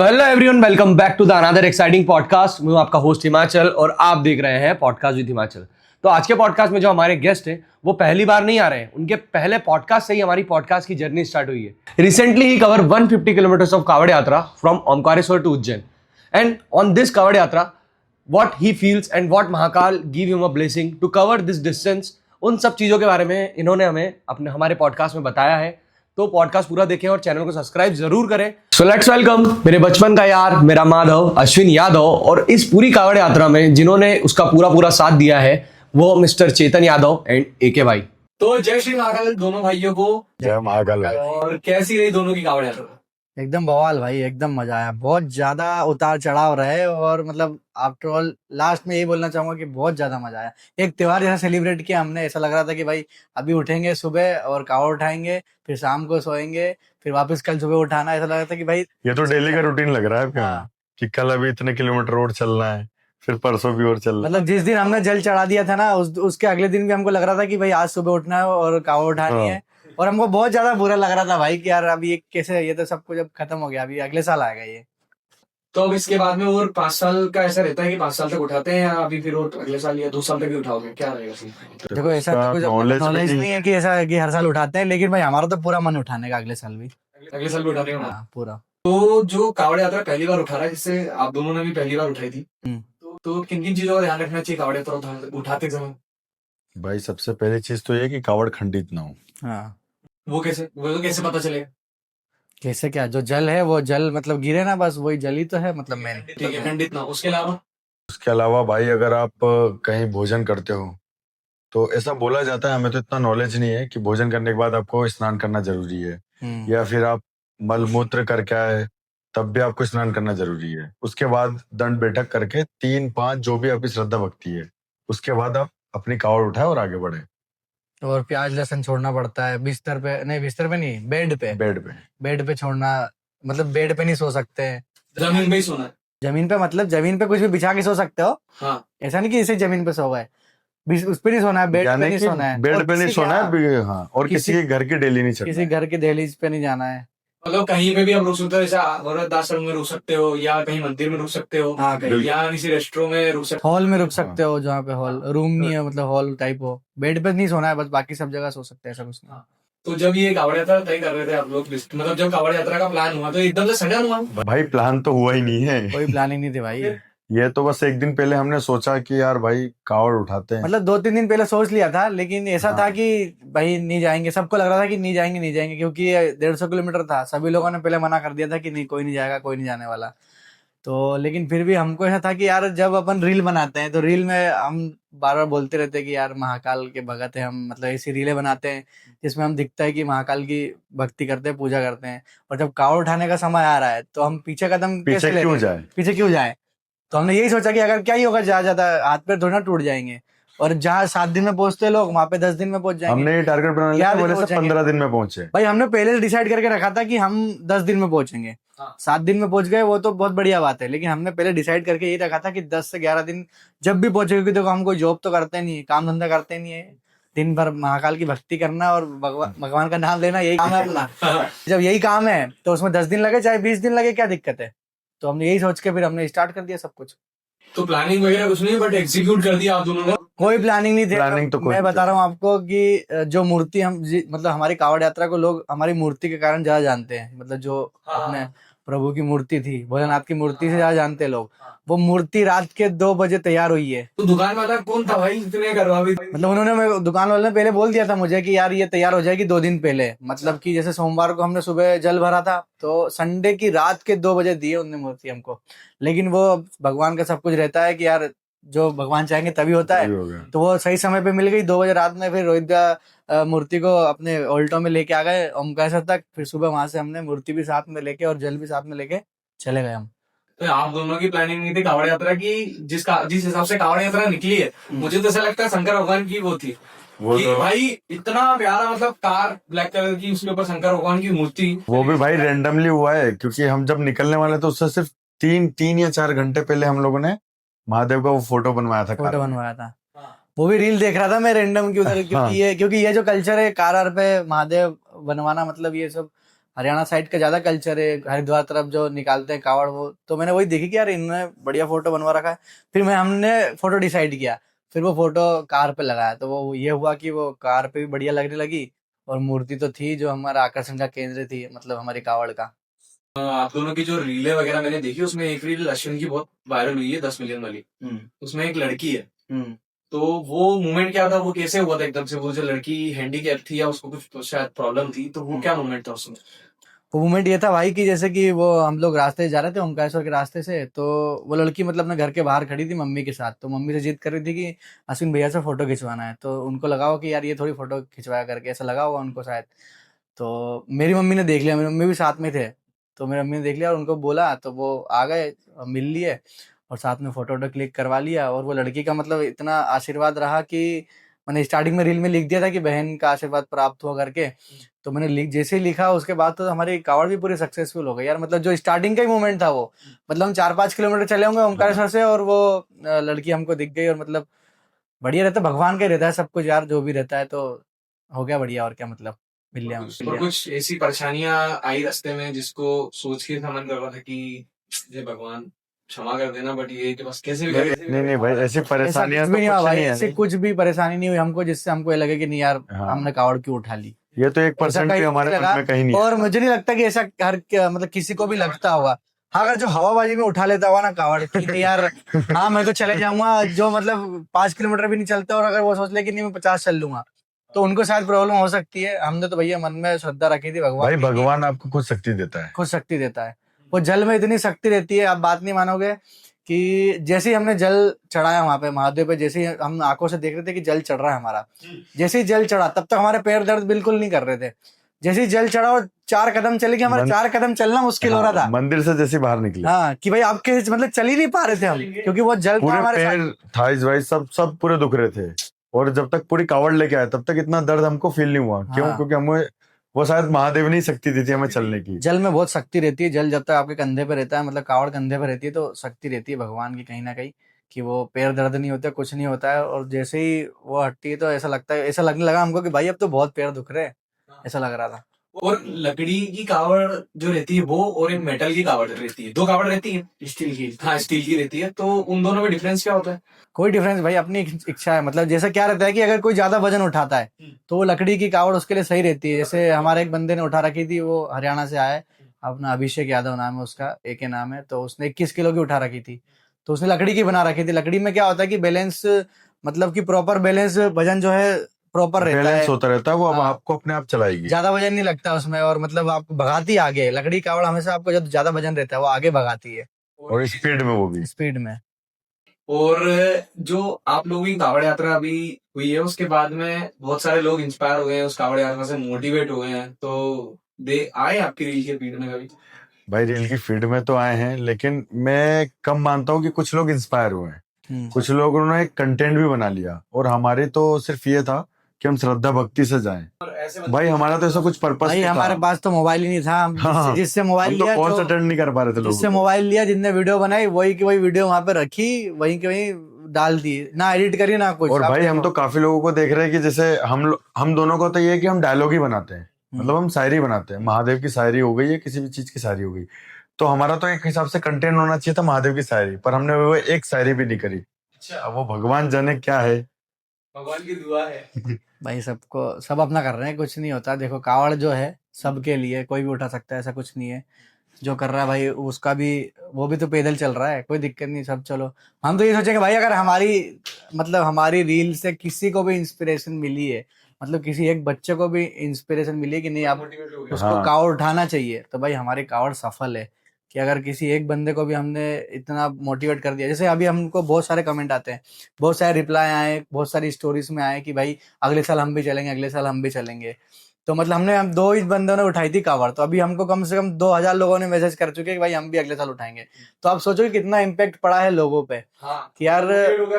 Hello everyone, welcome back to the another exciting podcast. मैं हूं आपका होस्ट हिमाचल और आप देख रहे हैं पॉडकास्ट विद हिमाचल। तो आज के पॉडकास्ट में जो हमारे गेस्ट हैं वो पहली बार नहीं आ रहे हैं, उनके पहले पॉडकास्ट से ही हमारी पॉडकास्ट की जर्नी स्टार्ट हुई है। Recently he cover 150 kilometres of कावड़ यात्रा from Omkareshwar to Ujjain, and on this कावड़ यात्रा what he feels and what Mahakal give him a blessing to cover this distance, उन सब चीज़ों के बारे में इन्होंने हमें हमारे पॉडकास्ट में बताया है। तो पॉडकास्ट पूरा देखें और चैनल को सब्सक्राइब जरूर करें। सो लेट्स वेलकम मेरे बचपन का यार, मेरा माधव अश्विन यादव, और इस पूरी कावड़ यात्रा में जिन्होंने उसका पूरा साथ दिया है वो मिस्टर चेतन यादव एंड एके भाई। तो जय श्री महाकाल दोनों भाइयों को। जय महाकाल। और कैसी रही दोनों की कावड़ यात्रा? एकदम बवाल भाई, एकदम मजा आया। बहुत ज्यादा उतार चढ़ाव रहे और मतलब आफ्टर ऑल लास्ट में यही बोलना चाहूंगा कि बहुत ज्यादा मजा आया। एक त्योहार जैसा सेलिब्रेट किया हमने। ऐसा लग रहा था कि भाई अभी उठेंगे सुबह और कावड़ उठाएंगे, फिर शाम को सोएंगे, फिर वापस कल सुबह उठाना। ऐसा लग रहा था कि भाई ये तो डेली का रूटीन लग रहा है क्या? कि कल अभी इतने किलोमीटर रोड चलना है, फिर परसों भी और चलना। मतलब जिस दिन हमने जल चढ़ा दिया था ना, उसके अगले दिन भी हमको लग रहा था कि भाई आज सुबह उठना है और कावड़ उठानी है। और हमको बहुत ज्यादा बुरा लग रहा था भाई कि यार अभी ये कैसे, ये तो सब कुछ अब खत्म हो गया, अभी अगले साल आएगा ये। तो अब इसके बाद में और 5 साल का ऐसा रहता है कि 5 साल तक उठाते हैं, या अभी फिर और अगले साल या 2 साल तक भी उठाओगे, क्या रहेगा सीन? देखो ऐसा तो कुछ नॉलेज नहीं है कि ऐसा है कि हर साल उठाते हैं, लेकिन भाई हमारा तो पूरा मन उठाने का अगले साल भी उठाने का। हाँ, पूरा। तो जो कावड़ यात्रा पहली बार उठा रहा है, जिससे आप दोनों ने भी पहली बार उठाई थी, तो किन किन चीजों का ध्यान रखना चाहिए कावड़ यात्रा उठाते समय? भाई सबसे पहली चीज तो ये कि कावड़ खंडित ना हो। हाँ, वो कैसे पता चलेगा? कैसे क्या? जो जल है वो जल मतलब गिरे ना, बस वही जल ही तो है मतलब मेन। ठीक है, खंडित ना। उसके अलावा भाई अगर आप कहीं भोजन करते हो तो ऐसा बोला जाता है, हमें तो इतना नॉलेज नहीं है, कि भोजन करने के बाद आपको स्नान करना जरूरी है, या फिर आप मल मूत्र करके आए तब भी आपको स्नान करना जरूरी है। उसके बाद दंड बैठक करके 3-5 जो भी आपकी श्रद्धा भक्ति है, उसके बाद आप अपनी कावड़ उठाए और आगे बढ़े। और प्याज लहसुन छोड़ना पड़ता है। बिस्तर पे नहीं, बेड पे छोड़ना। मतलब बेड पे नहीं सो सकते हैं, जमीन पे ही सोना है। जमीन पे मतलब जमीन पे कुछ भी बिछा के सो सकते हो। हाँ। ऐसा नहीं कि इसे जमीन पे सो गए, उस पे नहीं सोना है, बेड पे नहीं सोना है, बेड पे नहीं सोना है। हाँ, और किसी के घर की डेली नहीं चढ़ना, किसी घर के दहलीज पे नहीं जाना है। मतलब कहीं पे भी आप रुक सकते हो, जैसे वृद्ध आश्रम में रुक सकते हो, या कहीं मंदिर में रुक सकते हो, या किसी रेस्टोरेंट में रुक सकते हो, हॉल में रुक सकते हो, जहाँ पे हॉल रूम नहीं है, मतलब हॉल टाइप हो। बेड पे नहीं सोना है, बस बाकी सब जगह सो सकते हैं, ऐसा कुछ नहीं। तो जब ये कावड़ यात्रा तय कर रहे थे आप लोग, मतलब जब कावड़ यात्रा का प्लान हुआ तो एकदम से सडन हुआ? भाई प्लान तो हुआ ही नहीं है, कोई प्लानिंग नहीं थी भाई। ये तो बस एक दिन पहले हमने सोचा कि यार भाई कावड़ उठाते हैं। मतलब 2-3 दिन पहले सोच लिया था, लेकिन ऐसा था कि भाई नहीं जाएंगे। सबको लग रहा था कि नहीं जाएंगे, क्योंकि 150 किलोमीटर था। सभी लोगों ने पहले मना कर दिया था कि नहीं, कोई नहीं जाएगा, कोई नहीं जाने वाला। तो लेकिन फिर भी हमको ऐसा था कि यार जब अपन रील बनाते हैं तो रील में हम बार बार बोलते रहते हैं कि यार महाकाल के भगत है हम। मतलब ऐसी रीलें बनाते हैं जिसमें हम दिखता है कि महाकाल की भक्ति करते हैं, पूजा करते हैं। और जब कावड़ उठाने का समय आ रहा है तो हम पीछे कदम कैसे लेते, पीछे क्यों जाए? तो हमने यही सोचा कि अगर क्या ही होगा, ज्यादा हाथ पैर थोड़ा टूट जाएंगे। और जहाँ 7 दिन में पहुंचते लोग, वहां पे 10 दिन में पहुंच जाएंगे। हमने ये टारगेट बना लिया, बोले सब 15 दिन में पहुंचे। भाई हमने पहले से डिसाइड करके रखा था कि हम 10 दिन में पहुंचेंगे। 7 दिन में पहुंच गए वो तो बहुत बढ़िया बात है, लेकिन हमने पहले डिसाइड करके यही रखा था कि 10 से 11 दिन जब भी पहुंचे, क्योंकि देखो हम कोई जॉब तो करते नहीं है, काम धंधा करते नहीं है। दिन भर महाकाल की भक्ति करना और भगवान का नाम लेना, यही काम है अपना। जब यही काम है तो उसमें 10 दिन लगे चाहे 20 दिन लगे, क्या दिक्कत है? तो हमने यही सोच के फिर हमने स्टार्ट कर दिया सब कुछ। तो प्लानिंग वगैरह कुछ नहीं, बट एग्जीक्यूट कर दिया आप दोनों ने? कोई प्लानिंग नहीं थी। प्लानिंग तो मैं बता रहा हूँ आपको कि जो मूर्ति हम मतलब हमारी कावड़ यात्रा को लोग हमारी मूर्ति के कारण ज्यादा जानते हैं। मतलब जो अपने प्रभु की मूर्ति थी, भोलेनाथ की मूर्ति से ज्यादा जानते हैं लोग। वो मूर्ति रात के 2 बजे तैयार हुई है। तो दुकान वाला कौन था भाई इतने करवा भी? मतलब उन्होंने, दुकान वाले ने पहले बोल दिया था मुझे कि यार ये तैयार हो जाएगी 2 दिन पहले। मतलब कि जैसे सोमवार को हमने सुबह जल भरा था तो संडे की रात के 2 बजे दी उन्होंने मूर्ति हमको। लेकिन वो भगवान का सब कुछ रहता है कि यार जो भगवान चाहेंगे तभी होता है। तो वो सही समय पे मिल गई 2 बजे रात में। फिर रोहित मूर्ति को अपने ऑल्टो में लेके आ गए ओमकारेश्वर तक। फिर सुबह वहां से हमने मूर्ति भी साथ में लेके और जल भी साथ में लेके चले गए हम। तो आप दोनों की प्लानिंग नहीं थी कावड़ यात्रा की? जिस हिसाब से कावड़ यात्रा निकली है, मुझे तो ऐसा लगता है शंकर भगवान की वो थी कि तो भाई इतना प्यारा, मतलब कार ब्लैक कलर की, उसके ऊपर शंकर भगवान की मूर्ति। वो भी भाई रेंडमली हुआ है, क्योंकि हम जब निकलने वाले तो उससे सिर्फ 3 या 4 घंटे पहले हम लोगों ने महादेव का वो फोटो बनवाया था। वो भी रील देख रहा था मैं रेंडम की उधर, क्योंकि ये जो कल्चर है कार पे महादेव बनवाना, मतलब ये सब हरियाणा साइड का ज्यादा कल्चर है, हरिद्वार तरफ जो निकालते हैं कावड़, वो तो मैंने वही देखी कि यार इन्होंने बढ़िया फोटो बनवा रखा है। फिर हमने फोटो डिसाइड किया, फिर वो फोटो कार पे लगाया, तो वो ये हुआ कि वो कार पे भी बढ़िया लगने लगी, और मूर्ति तो थी जो हमारा आकर्षण का केंद्र थी, मतलब हमारी कावड़ का। आप दोनों की जो रीलें वगैरह मैंने देखी, उसमें एक रील अश्विन की बहुत वायरल हुई है 10 मिलियन वाली। उसमें एक लड़की है, तो वो मोमेंट क्या था, वो कैसे हुआ था एकदम से? वो जो लड़की हैंडीकैप थी या उसको कुछ शायद प्रॉब्लम थी, तो वो क्या मोमेंट था उसमें? वो मूवमेंट ये था भाई कि जैसे कि वो हम लोग रास्ते से जा रहे थे ओमकारेश्वर के रास्ते से, तो वो लड़की मतलब अपने घर के बाहर खड़ी थी मम्मी के साथ, तो मम्मी से जिद कर रही थी कि अश्विन भैया से फोटो खिंचवाना है, तो उनको लगा हो कि यार ये थोड़ी फोटो खिंचवाया करके, ऐसा लगा होगा उनको शायद। तो मेरी मम्मी ने देख लिया, मेरी मम्मी भी साथ में थे, तो मेरी मम्मी ने देख लिया और उनको बोला, तो वो आ गए, मिल लिए और साथ में फोटो वोटो क्लिक करवा लिया। और वो लड़की का मतलब इतना आशीर्वाद रहा कि मैंने स्टार्टिंग में रील में लिख दिया था कि बहन का आशीर्वाद प्राप्त हुआ करके, तो मैंने जैसे ही लिखा उसके बाद तो हमारी कावड़ भी पूरी सक्सेसफुल हो गई यार। मतलब जो स्टार्टिंग का ही मोमेंट था वो, मतलब हम 4-5 किलोमीटर चले होंगे ओमकारेश्वर से, और वो लड़की हमको दिख गई, और मतलब बढ़िया रहता है, भगवान का ही रहता है सब कुछ यार, जो भी रहता है तो हो गया बढ़िया, और क्या मतलब मिल लिया और कुछ ऐसी परेशानियां आई रास्ते में जिसको सोच के था मन कर रहा था कि ये भगवान क्षमा कर देना, बट ये कि बस कैसे भी नहीं भाई, ऐसी ऐसा परेशानियां कुछ भी तो नहीं हुआ कुछ भाई, नहीं है। ऐसी कुछ भी परेशानी नहीं हुई हमको जिससे हमको ये लगे कि नहीं यार हाँ। हमने कावड़ क्यों उठा ली। ये तो ऐसा 1% भी कहीं हमारे नहीं मन लगा, में कहीं नहीं और है। मुझे नहीं लगता कि ऐसा मतलब किसी को भी लगता होगा। हाँ, अगर जो हवाबाजी में उठा लेता हुआ ना कावड़ कि नहीं यार हाँ मैं तो चले जाऊंगा, जो मतलब 5 किलोमीटर भी नहीं चलता, और अगर वो सोच ले कि नहीं मैं 50 चल लूंगा, तो उनको शायद प्रॉब्लम हो सकती है। हमने तो भैया मन में श्रद्धा रखी थी भगवान भाई की, भगवान आपको खुद शक्ति देता है। खुद शक्ति देता है। वो जल में इतनी शक्ति रहती है, आप बात नहीं मानोगे कि जैसे ही हमने जल चढ़ाया वहां पे महादेव पे, जैसे ही हम आंखों से देख रहे थे कि जल चढ़ रहा है हमारा, जैसे ही जल चढ़ा तब तक हमारे पैर दर्द बिल्कुल नहीं कर रहे थे। जैसे ही जल चढ़ा और 4 कदम चले कि हमारे 4 कदम चलना मुश्किल हो रहा था। मंदिर से जैसे बाहर निकले, हाँ कि भाई आपके मतलब चल ही नहीं पा रहे थे हम, क्योंकि वो जल था पूरे हमारे साथ। पैर थाइज वाइज सब पूरे दुख रहे थे। और जब तक पूरी कावड़ लेके आए तब तक इतना दर्द हमको फील नहीं हुआ। क्यों? हाँ। क्योंकि हमें वो शायद महादेव ने ही शक्ति दी थी हमें चलने की। जल में बहुत शक्ति रहती है, जल जब तक आपके कंधे पे रहता है, मतलब कावड़ कंधे पे रहती है, तो शक्ति रहती है भगवान की कहीं ना कहीं, कि वो पैर दर्द नहीं होता, कुछ नहीं होता है। और जैसे ही वो हटती है तो ऐसा लगता है, ऐसा लगने लगा हमको कि भाई अब तो बहुत पैर दुख रहे हैं, ऐसा लग रहा था। और लकड़ी की कावड़ जो रहती है वो, और एक मेटल की कावड़ रहती है, दो कावड़ रहती है स्टील की। हाँ, स्टील की रहती है। तो उन दोनों में डिफरेंस क्या होता है? कोई डिफरेंस भाई, अपनी इच्छा है। मतलब जैसा क्या रहता है कि अगर कोई ज्यादा वजन उठाता है तो वो लकड़ी की कावड़ उसके लिए सही रहती है। जैसे हमारे एक बंदे ने उठा रखी थी, वो हरियाणा से आया है, अपना अभिषेक यादव नाम है उसका, एक के नाम है, तो उसने 21 किलो की उठा रखी थी, तो उसने लकड़ी की बना रखी थी। लकड़ी में क्या होता है कि बैलेंस, मतलब कि प्रॉपर बैलेंस, वजन जो है प्रॉपर रहता है, बैलेंस होता रहता है, वो अब हाँ। आपको अपने आप चलाएगी। ज्यादा वजन नहीं लगता उसमें, और मतलब आपको भगाती है आगे। लकड़ी कावड़ हमेशा आपको जब ज्यादा वजन रहता है वो आगे भगाती है, और स्पीड में, वो भी स्पीड में। और जो आप लोगों की कावड़ यात्रा अभी हुई है, उसके बाद में बहुत सारे लोग इंस्पायर हुए हैं उस कावड़ यात्रा से, मोटिवेट हुए हैं, तो दे आए आपकी रील के फीड में कभी? भाई रील की फीड में तो आए हैं, लेकिन मैं कम मानता हूँ कि कुछ लोग इंस्पायर हुए हैं। कुछ लोगों ने एक कंटेंट भी बना लिया, और हमारी तो सिर्फ ये था कि हम श्रद्धा भक्ति से जाएं। भाई हमारा तो ऐसा कुछ पर्पस भाई नहीं हमारे था। पास तो मोबाइल ही नहीं था, हम हाँ, जिससे मोबाइल हम तो लिया, कॉल्स जो अटेंड नहीं कर पा रहे थे जिससे लोगों को। मोबाइल लिया, जिनने वीडियो बनाई वही की वही वीडियो वहां पे रखी, वहीं के वहीं डाल दी, ना एडिट करी ना कुछ। और अब भाई हम देखो। तो काफी लोगों को देख रहे हैं कि जैसे हम दोनों को तो ये है कि हम डायलॉग ही बनाते हैं, मतलब हम शायरी बनाते हैं। महादेव की शायरी हो गई या किसी भी चीज की शायरी हो गई, तो हमारा तो एक हिसाब से कंटेंट होना चाहिए था महादेव की शायरी, पर हमने वो एक शायरी भी नहीं करी। अब वो भगवान जाने क्या है, भगवान की दुआ है। भाई सबको सब अपना कर रहे हैं, कुछ नहीं होता। देखो कावड़ जो है सबके लिए, कोई भी उठा सकता है, ऐसा कुछ नहीं है। जो कर रहा है भाई उसका भी, वो भी तो पैदल चल रहा है, कोई दिक्कत नहीं, सब चलो। हम तो ये सोचेंगे भाई अगर हमारी, मतलब हमारी रील से किसी को भी इंस्पिरेशन मिली है, मतलब किसी एक बच्चे को भी इंस्पिरेशन मिली है कि नहीं आप उसको हाँ। कावड़ उठाना चाहिए, तो भाई हमारी कावड़ सफल है। कि अगर किसी एक बंदे को भी हमने इतना मोटिवेट कर दिया, जैसे अभी हमको बहुत सारे कमेंट आते हैं, बहुत सारे रिप्लाई आए, बहुत सारी स्टोरीज में आए कि भाई अगले साल हम भी चलेंगे, अगले साल हम भी चलेंगे। तो मतलब हम दो ही बंदों ने उठाई थी कावड़, तो अभी हमको कम से कम 2000 लोगों ने मैसेज कर चुके हैं कि भाई हम भी अगले साल उठाएंगे। तो आप सोचो कि कितना इम्पैक्ट पड़ा है लोगों पे, कि यार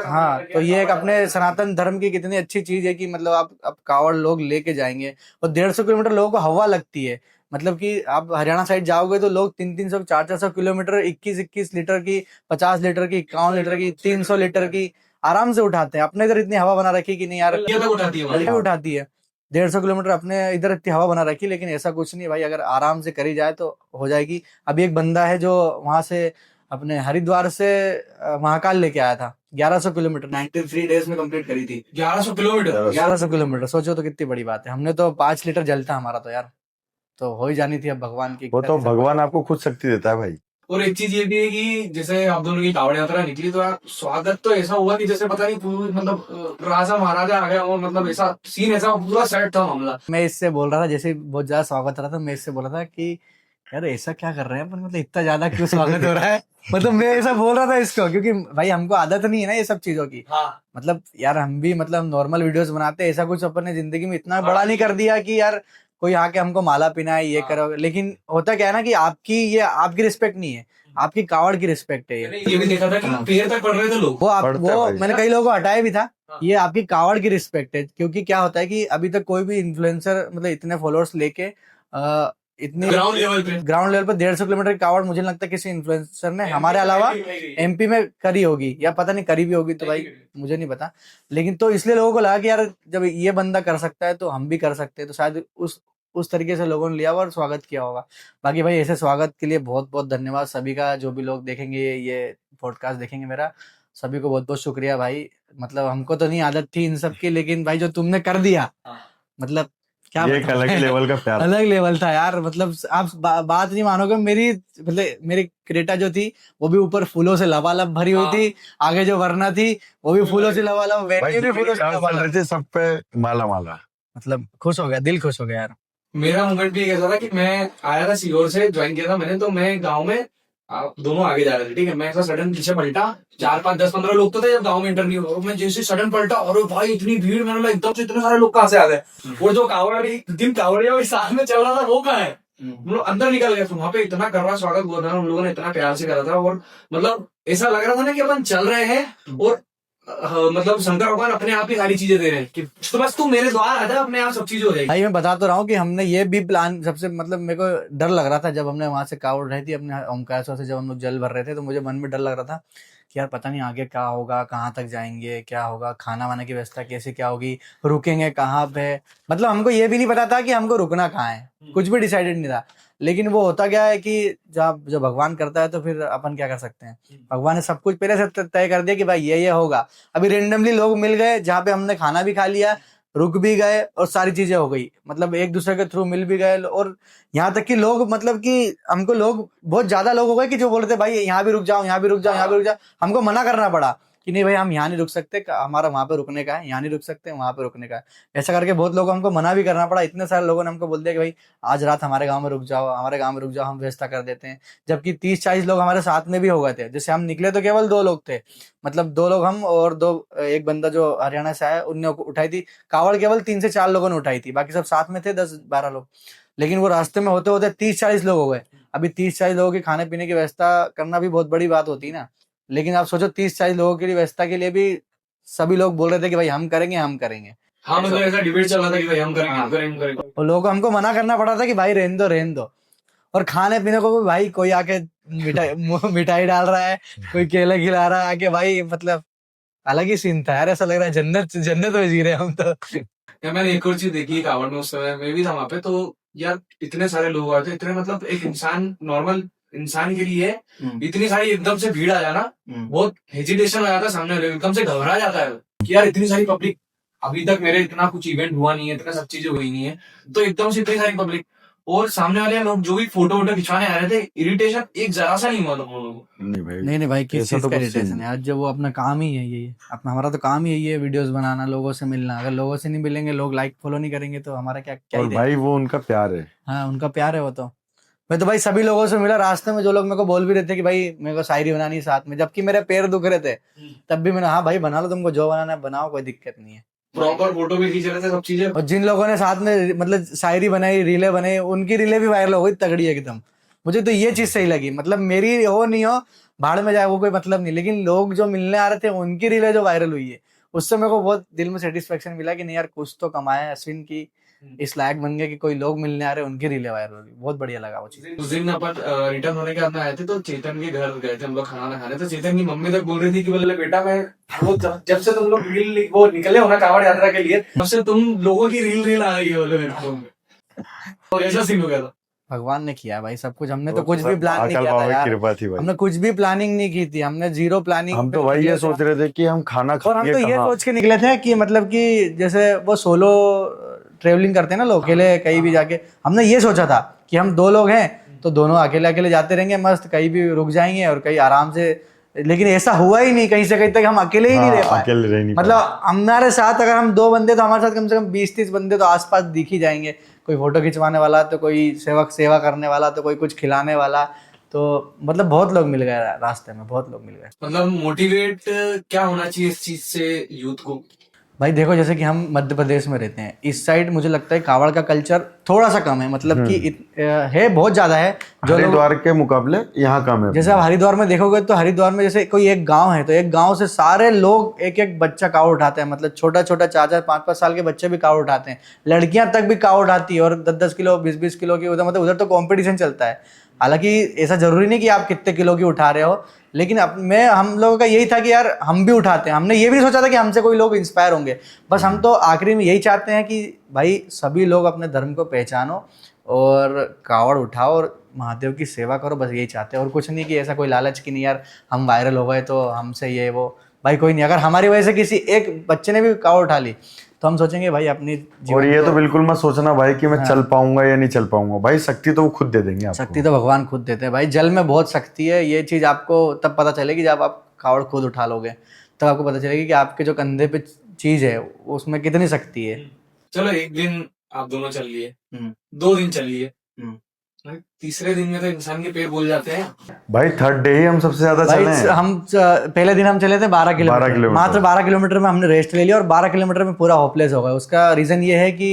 हाँ। तो ये एक अपने सनातन धर्म की कितनी अच्छी चीज है कि मतलब आप कावड़ लोग लेके जाएंगे, और 150 किलोमीटर लोगों को हवा लगती है। मतलब कि आप हरियाणा साइड जाओगे तो लोग 300 400 किलोमीटर 21 लीटर की, 50 लीटर की, 51 लीटर की, 300 लीटर की आराम से उठाते हैं। अपने इधर इतनी हवा बना रखी कि नहीं यार, लड़कियां तक उठाती है हमारी। लड़कियां भी उठाती है। 150 किलोमीटर अपने इधर इतनी हवा बना रखी, लेकिन ऐसा कुछ नहीं भाई, अगर आराम से करी जाए तो हो जाएगी। अभी एक बंदा है जो वहां से अपने हरिद्वार से महाकाल लेके आया था 1100 किलोमीटर 93 डेज में कंप्लीट करी थी 1100 किलोमीटर। 1100 किलोमीटर सोचो तो कितनी बड़ी बात है। हमने तो 5 लीटर जलता हमारा तो यार, तो हो ही जानी थी अब भगवान की। वो तो भगवान आपको खुद शक्ति देता है भाई। और एक चीज ये भी है कि जैसे आप दोनों की कावड़ यात्रा निकली तो यार स्वागत तो ऐसा हुआ कि जैसे पता नहीं मतलब राजा महाराजा आ गया, और मतलब ऐसा सीन, ऐसा पूरा सेट था मामला। मैं इससे बोल रहा था, जैसे बहुत ज्यादा स्वागत हो रहा था, मैं इससे बोल रहा था कि यार ऐसा क्या कर रहे हैं अपन, मतलब इतना ज्यादा क्यों स्वागत हो रहा है। मतलब मैं ऐसा बोल रहा था इसको, क्योंकि भाई हमको आदत नहीं है ना ये सब चीजों की। हाँ। मतलब यार हम भी मतलब नॉर्मल वीडियोस बनाते हैं, ऐसा कुछ अपने जिंदगी में इतना बड़ा नहीं कर दिया कि यार कोई आके हमको माला पिनाए ये करो। लेकिन होता क्या है ना कि आपकी रिस्पेक्ट नहीं है, आपकी कावड़ की रिस्पेक्ट है ये भी देखा था कि पैर तक पड़ रहे थे लोग। वो मैंने कई लोगों को हटाया भी था। ये आपकी कावड़ की रिस्पेक्ट है, क्योंकि क्या होता है कि अभी तक कोई भी इन्फ्लुएंसर मतलब इतने फॉलोअर्स लेके इतने ग्राउंड लेवल पे 150 किलोमीटर की कावड़ मुझे लगता है किसी इन्फ्लुएंसर ने हमारे अलावा एमपी में करी होगी, या पता नहीं करी भी होगी तो भाई मुझे नहीं पता। लेकिन तो इसलिए लोगों को लगा कि यार जब ये बंदा कर सकता है तो हम भी कर सकते हैं, तो शायद उस तरीके से लोगों ने लिया हुआ और स्वागत किया होगा। बाकी भाई ऐसे स्वागत के लिए बहुत बहुत धन्यवाद सभी का, जो भी लोग देखेंगे ये पॉडकास्ट देखेंगे मेरा, सभी को बहुत बहुत शुक्रिया भाई। मतलब हमको तो नहीं आदत थी इन सब की, लेकिन भाई जो तुमने कर दिया, मतलब क्या ये एक अलग लेवल का प्यार, अलग लेवल था यार। मतलब आप बात नहीं मानोगे, मेरी क्रेटा जो थी वो भी ऊपर फूलों से लबालब भरी हुई थी, आगे जो वरना थी वो भी फूलों से लबालब, वेन्यू भी फूलों से लबालब। सब पे माला माला। मतलब खुश हो गया, दिल खुश हो गया यार। मेरा मोमेंट भी ऐसा था कि मैं आया था सीहोर से, ज्वाइन किया था मैंने, तो मैं गांव में दोनों आगे जा रहे थे, ठीक है। मैं ऐसा सडन पीछे पलटा, 4 5 10 15 लोग तो थे जब गांव में इंटरव्यू हुआ, मैं जैसे सडन पलटा और भाई इतनी भीड़, मैंने बोला एकदम से इतने सारे लोग कहाँ से आ गए। वो जो कावड़िया वो साथ में चल रहा था वो कहाँ है, हम लोग अंदर निकल गए। वहां पे इतना करवा स्वागत हुआ था, हम लोगों ने इतना प्यार से करा था, और मतलब ऐसा लग रहा था ना कि अपन चल रहे हैं और मतलब शंकर भगवान अपने आप ही सारी चीजें दे रहे हैं कि तो बस तू मेरे द्वार आ जा, अपने आप सब चीजें हो जाएगी। भाई मैं बता तो रहा हूँ कि हमने ये भी प्लान, सबसे मतलब मेरे को डर लग रहा था जब हमने वहां से कावड़ उठाई थी अपने ओमकारेश्वर से, जब हम लोग जल भर रहे थे, तो मुझे मन में डर लग रहा था कि यार पता नहीं आगे क्या होगा, कहाँ तक जाएंगे, क्या होगा, खाना वाना की व्यवस्था कैसे क्या होगी, रुकेंगे कहाँ पे। मतलब हमको ये भी नहीं पता था कि हमको रुकना कहाँ है, कुछ भी डिसाइडेड नहीं था। लेकिन वो होता क्या है कि जब जो भगवान करता है तो फिर अपन क्या कर सकते हैं। भगवान ने सब कुछ पहले से तय कर दिया कि भाई ये होगा। अभी रेंडमली लोग मिल गए जहाँ पे हमने खाना भी खा लिया, रुक भी गए और सारी चीजें हो गई, मतलब एक दूसरे के थ्रू मिल भी गए। और यहाँ तक कि लोग मतलब कि हमको लोग बहुत ज्यादा लोग हो गए कि जो बोलते भाई यहाँ भी रुक जाओ, यहाँ भी रुक जाओ, यहाँ भी रुक जाओ। हमको मना करना पड़ा कि नहीं भाई हम यहाँ नहीं रुक सकते, हमारा वहां पे रुकने का है, यहाँ नहीं रुक सकते, वहां पे रुकने का है। ऐसा करके बहुत लोगों को हमको मना भी करना पड़ा। इतने सारे लोगों ने हमको बोल दिया कि भाई आज रात हमारे गाँव में रुक जाओ, हमारे गाँव में रुक जाओ, हम व्यवस्था कर देते हैं। जबकि 30 40 लोग हमारे साथ में भी हो गए थे। जैसे हम निकले तो केवल 2 लोग थे, मतलब 2 लोग हम और एक बंदा जो हरियाणा से आया उनने उठाई थी कावड़, केवल 3 से 4 लोगों ने उठाई थी, बाकी सब साथ में थे 10 12 लोग। लेकिन वो रास्ते में होते होते 30 40 लोग हो गए। अभी 30 40 लोगों के खाने पीने की व्यवस्था करना भी बहुत बड़ी बात होती है ना। लेकिन आप सोचो 30 40 लोगों की व्यवस्था के लिए भी सभी लोग बोल रहे थे कि भाई हम करेंगे, हम करेंगे। हाँ, मतलब ऐसा डिबेट चल रहा था कि भाई हम करेंगे, हम करेंगे, हम करेंगे। और लोगों को हमको मना करना पड़ा था कि भाई रहने दो, रहने दो। और खाने पीने को भी भाई कोई आके मिठाई डाल रहा है, कोई केले खिला रहा है आके, भाई मतलब अलग ही सीन था यार। ऐसा लग रहा है जन्नत जन्नत में जी रहे हैं हम तो। यार मैंने एक और चीज देखी कावड़ में, उस समय मैं भी था वहां पे, तो यार इतने सारे लोग आए थे, इतने मतलब एक इंसान, नॉर्मल इंसान के लिए इतनी सारी एकदम से भीड़ आ जाना बहुत हेजिटेशन आ जाता है सामने वाले, एकदम से घबरा जाता है कि यार इतनी सारी पब्लिक, अभी तक मेरे इतना कुछ इवेंट हुआ नहीं है, इतना सब चीजें हुई नहीं है, तो एकदम से इतनी सारी पब्लिक और सामने वाले लोग जो भी फोटो वोटो खिंचवाने आ रहे थे, इरिटेशन एक जरा सा नहीं हुआ लोगों को। नहीं भाई किस ऐसा चीज तो का कुछ इरिटेशन नहीं। है। आज जब वो अपना काम ही है ये, अपना हमारा तो काम ही है वीडियोस बनाना, लोगों से मिलना। अगर लोगों से नहीं मिलेंगे, लोग लाइक फॉलो नहीं करेंगे तो हमारा क्या क्या और ही भाई वो उनका प्यार है। हाँ उनका प्यार है वो तो। मैं तो भाई सभी लोगों से मिला रास्ते में, जो लोग मेरे को बोल भी रहे थे कि भाई मेरे को शायरी बनानी है साथ में, जबकि मेरे पैर दुख रहे थे, तब भी मैंने हाँ भाई बना लो, तुमको जो बनाना है बनाओ, कोई दिक्कत नहीं है। प्रॉपर फोटो भी खींच रहे थे, सब चीजें। और जिन लोगों ने साथ में मतलब शायरी बनाई, रीले बनाई, उनकी रीले भी वायरल हो गई तगड़ी एकदम। मुझे तो ये चीज सही लगी, मतलब मेरी हो नहीं हो, भाड़ में जाए वो कोई मतलब नहीं, लेकिन लोग जो मिलने आ रहे थे उनकी रीले जो वायरल हुई है, उससे मेरे को बहुत दिल में सेटिस्फेक्शन मिला कि नहीं यार कुछ तो कमाया है अश्विन की, इस लायक बन गए कि कोई लोग मिलने आ रहे हैं, उनकी रीलें वायरल हो रही। बहुत बढ़िया लगा वो चीज। उस दिन अपन रिटर्न होने के बाद में आए थे तो चेतन के घर गए थे हम लोग खाना खाने। तो चेतन की मम्मी तक बोल रही थी कि बोले बेटा मैं वो जब से तुम लोग रील वो निकले हो ना कांवड़ यात्रा के लिए, तब से तुम लोगों की रील आ रही है बोले मेरे फोन में। और ऐसा सीन हो गया था। भगवान ने किया भाई सब कुछ, हमने तो कुछ भी प्लान नहीं अकल किया था बाबा की यार। कृपा थी भाई। हमने कुछ भी प्लानिंग नहीं की थी, हमने जीरो प्लानिंग। हम तो भाई ये सोच रहे थे कि हम खाना और हम खाएंगे तो ये कहाँ। सोच के निकले थे कि मतलब कि जैसे वो सोलो ट्रेवलिंग करते हैं ना लोग, अकेले कहीं भी जाके, हमने ये सोचा था कि हम 2 लोग हैं तो दोनों अकेले अकेले जाते रहेंगे मस्त, कहीं भी रुक जाएंगे और कहीं आराम से। लेकिन ऐसा हुआ ही नहीं, कहीं से कहीं तक हम अकेले ही नहीं रह पाए। अकेले रह नहीं मतलब हमारे साथ अगर हम 2 बंदे तो हमारे साथ कम से कम 20-30 बंदे तो आसपास दिख ही जाएंगे। कोई फोटो खिंचवाने वाला तो कोई सेवा करने वाला तो कोई कुछ खिलाने वाला। तो मतलब बहुत लोग मिल गए रास्ते में, बहुत लोग मिल गए। मतलब मोटिवेट क्या होना चाहिए इस चीज से यूथ को? भाई देखो जैसे कि हम मध्य प्रदेश में रहते हैं, इस साइड मुझे लगता है कावड़ का कल्चर थोड़ा सा कम है, मतलब कि है बहुत ज्यादा है जो लोग। हरिद्वार के मुकाबले यहाँ कम है। जैसे आप हरिद्वार में देखोगे तो हरिद्वार में जैसे कोई एक गांव है तो एक गांव से सारे लोग एक एक बच्चा कावड़ उठाते हैं, मतलब छोटा छोटा 4-4 5-5 साल के बच्चे भी कावड़ उठाते हैं, लड़कियां तक भी कावड़ उठाती है और 10-10 किलो 20-20 किलो की उधर, मतलब उधर तो कंपटीशन चलता है। हालांकि ऐसा जरूरी नहीं कि आप कितने किलो की उठा रहे हो, लेकिन हम लोगों का यही था कि यार हम भी उठाते हैं। हमने ये भी नहीं सोचा था कि हमसे कोई लोग इंस्पायर होंगे, बस हम तो आखिरी में यही चाहते हैं कि भाई सभी लोग अपने धर्म को पहचानो और कावड़ उठाओ और महादेव की सेवा करो, बस यही चाहते हैं। और कुछ नहीं कि ऐसा कोई लालच की नहीं यार हम वायरल हो गए तो हमसे ये वो, भाई कोई नहीं। अगर हमारी वजह से किसी एक बच्चे ने भी कावड़ उठा ली तो हम सोचेंगे भाई अपनी और ये तो बिल्कुल मत सोचना भाई कि मैं चल पाऊंगा या नहीं चल पाऊंगा, भाई शक्ति तो वो खुद दे देंगे आपको। शक्ति तो भगवान खुद देते हैं भाई, जल में बहुत शक्ति है। ये चीज़ आपको तब पता चलेगी जब आप कावड़ खुद उठा लोगे, तब आपको पता चलेगी कि आपके जो कंधे पे चीज़ है उसमें कितनी शक्ति है। चलो एक दिन आप दोनों चल लिए, 2 दिन चल लिए, तीसरे दिन में तो इंसान के पैर भूल जाते हैं भाई थर्ड डे ही हम सबसे ज्यादा चले हैं। हम पहले दिन हम चले थे 12 किलोमीटर, मात्र 12 किलोमीटर में हमने रेस्ट ले लिया और 12 किलोमीटर में पूरा होपलेस हो गया। उसका रीजन ये है कि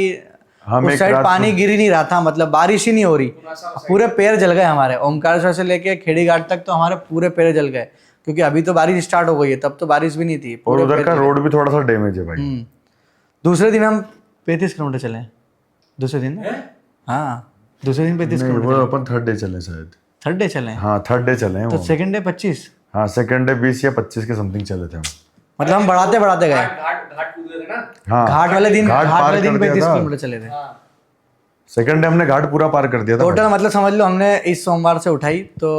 उस साइड पानी गिर ही नहीं रहा था, मतलब बारिश ही नहीं हो रही, पूरे पैर जल गए हमारे। ओमकारेश्वर से लेके खेड़ी घाट तक तो हमारे पूरे पैर जल गए, क्योंकि अभी तो बारिश स्टार्ट हो गई है, तब तो बारिश भी नहीं थी। और उधर का रोड भी थोड़ा सा डैमेज है भाई। दूसरे दिन हम 35 किलोमीटर चले। दूसरे दिन हाँ, दूसरे दिन 35 किलोमीटर। वो अपन थर्ड डे चले शायद। थर्ड डे चले? हाँ थर्ड डे चले हैं तो वो। Second day 25? हाँ सेकंड डे 20 या 25 के समथिंग चले थे हम। मतलब हम बढ़ाते बढ़ाते गए। घाट कूद गए थे ना। हाँ घाट वाले दिन 35 था। किलोमीटर चले थे। सेकंड डे हमने घाट पूरा पार कर दिया था टोटल मतलब समझ लो हमने इस सोमवार से उठाई तो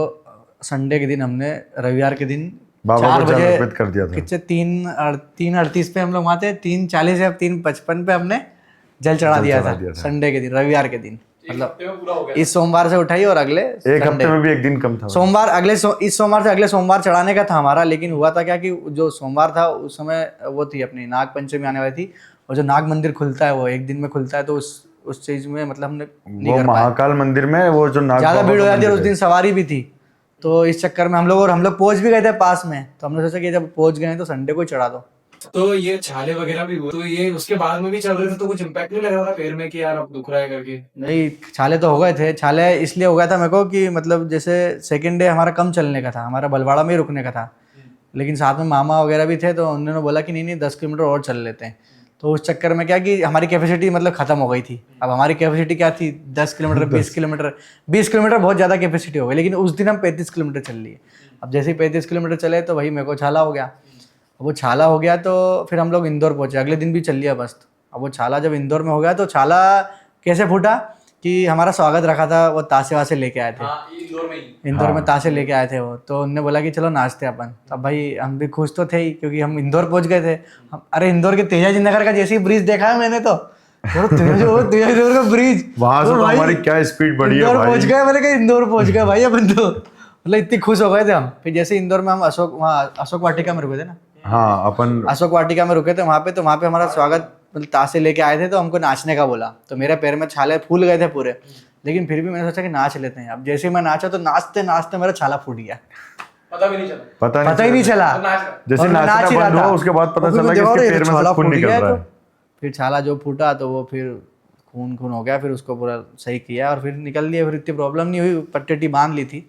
संडे के दिन हमने, रविवार के दिन बाबा 4 को जल बजे अर्पित कर दिया था। कितने 3:38 पे हम लोग वहाँ थे, 3:40 या 3:55 पे हमने जल चढ़ा दिया था संडे के दिन, रविवार के दिन। मतलब इस सोमवार से उठाई और अगले एक हफ्ते में भी एक दिन कम था। सोमवार इस सोमवार से अगले सोमवार चढ़ाने का था हमारा। लेकिन हुआ था क्या कि जो सोमवार था उस समय वो थी अपनी नाग पंचमी आने वाली थी, और जो नाग मंदिर खुलता है वो एक दिन में खुलता है, तो उस चीज में मतलब हमने नहीं कर पाए। महाकाल मंदिर में वो जो नाग ज्यादा भीड़ हो जाती है, उस दिन सवारी भी थी, तो इस चक्कर में हम लोग पहुंच भी गए थे पास में, तो हमने सोचा कि जब पहुंच गए तो संडे को ही चढ़ा दो। तो ये छाले वगैरह भी हुए, तो ये उसके बाद में भी चल रहे थे, तो कुछ इम्पैक्ट नहीं लग रहा था पैर में कि यार अब दुख रहा है करके? नहीं, छाले तो हो गए थे। छाले इसलिए हो गया था मेरे को कि मतलब जैसे सेकंड डे हमारा कम चलने का था, हमारा बलवाड़ा में ही रुकने का था, लेकिन साथ में मामा वगैरह भी थे, तो उन्होंने बोला कि नहीं 10 किलोमीटर और चल लेते हैं। तो उस चक्कर में क्या कि हमारी कैपेसिटी मतलब खत्म हो गई थी। अब हमारी कैपेसिटी क्या थी, 10 किलोमीटर 20 किलोमीटर 20 किलोमीटर बहुत ज़्यादा कैपेसिटी हो गई, लेकिन उस दिन हम 35 किलोमीटर चल लिए। अब जैसे ही 35 किलोमीटर चले तो वही मेरे को छाला हो गया। वो छाला हो गया तो फिर हम लोग इंदौर पहुंचे, अगले दिन भी चल लिया बस। अब वो छाला जब इंदौर में हो गया तो छाला कैसे फूटा कि हमारा स्वागत रखा था, वो ताशे वासे लेके आए थे। इंदौर में ताशे लेके आए थे वो, तो उन्होंने बोला कि चलो नाचते अपन। अब भाई हम भी खुश तो थे ही, क्योंकि हम इंदौर पहुंच गए थे। अरे इंदौर के तेजाजी नगर का जैसे ही ब्रिज देखा है मैंने, तो तेजाजी नगर का ब्रिज, वहां से तो हमारी क्या स्पीड बढ़ी है इंदौर भाई। पहुंच गए। मैंने कहा इंदौर पहुंच गए भाई अपन तो, मतलब इतनी खुश हो गए थे हम। फिर जैसे इंदौर में हम अशोक वाटिका में रुके थे ना। हाँ अपन अशोक वाटिका में रुके थे वहाँ पे, तो वहाँ पे हमारा स्वागत मतलब ताशे लेके आए थे, तो हमको नाचने का बोला। तो मेरे पैर में छाले फूल गए थे पूरे, लेकिन फिर भी मैंने सोचा कि नाच लेते हैं। अब जैसे ही मैं नाचा तो नाचते नाचते मेरा छाला फूट गया, पता भी नहीं चला। पता ही नहीं चला। जैसे और मैं नाचना नाच ही रहा बंद था। हुआ उसके बाद पता और फिर चला कि मुझे इसके पैर में छाला से खून फूट निकल गया रहा तो है। फिर छाला जो फूटा तो वो फिर खून हो गया, फिर उसको पूरा सही किया और फिर निकल लिया। फिर इतनी प्रॉब्लम नहीं हुई, पट्टी बांध ली थी।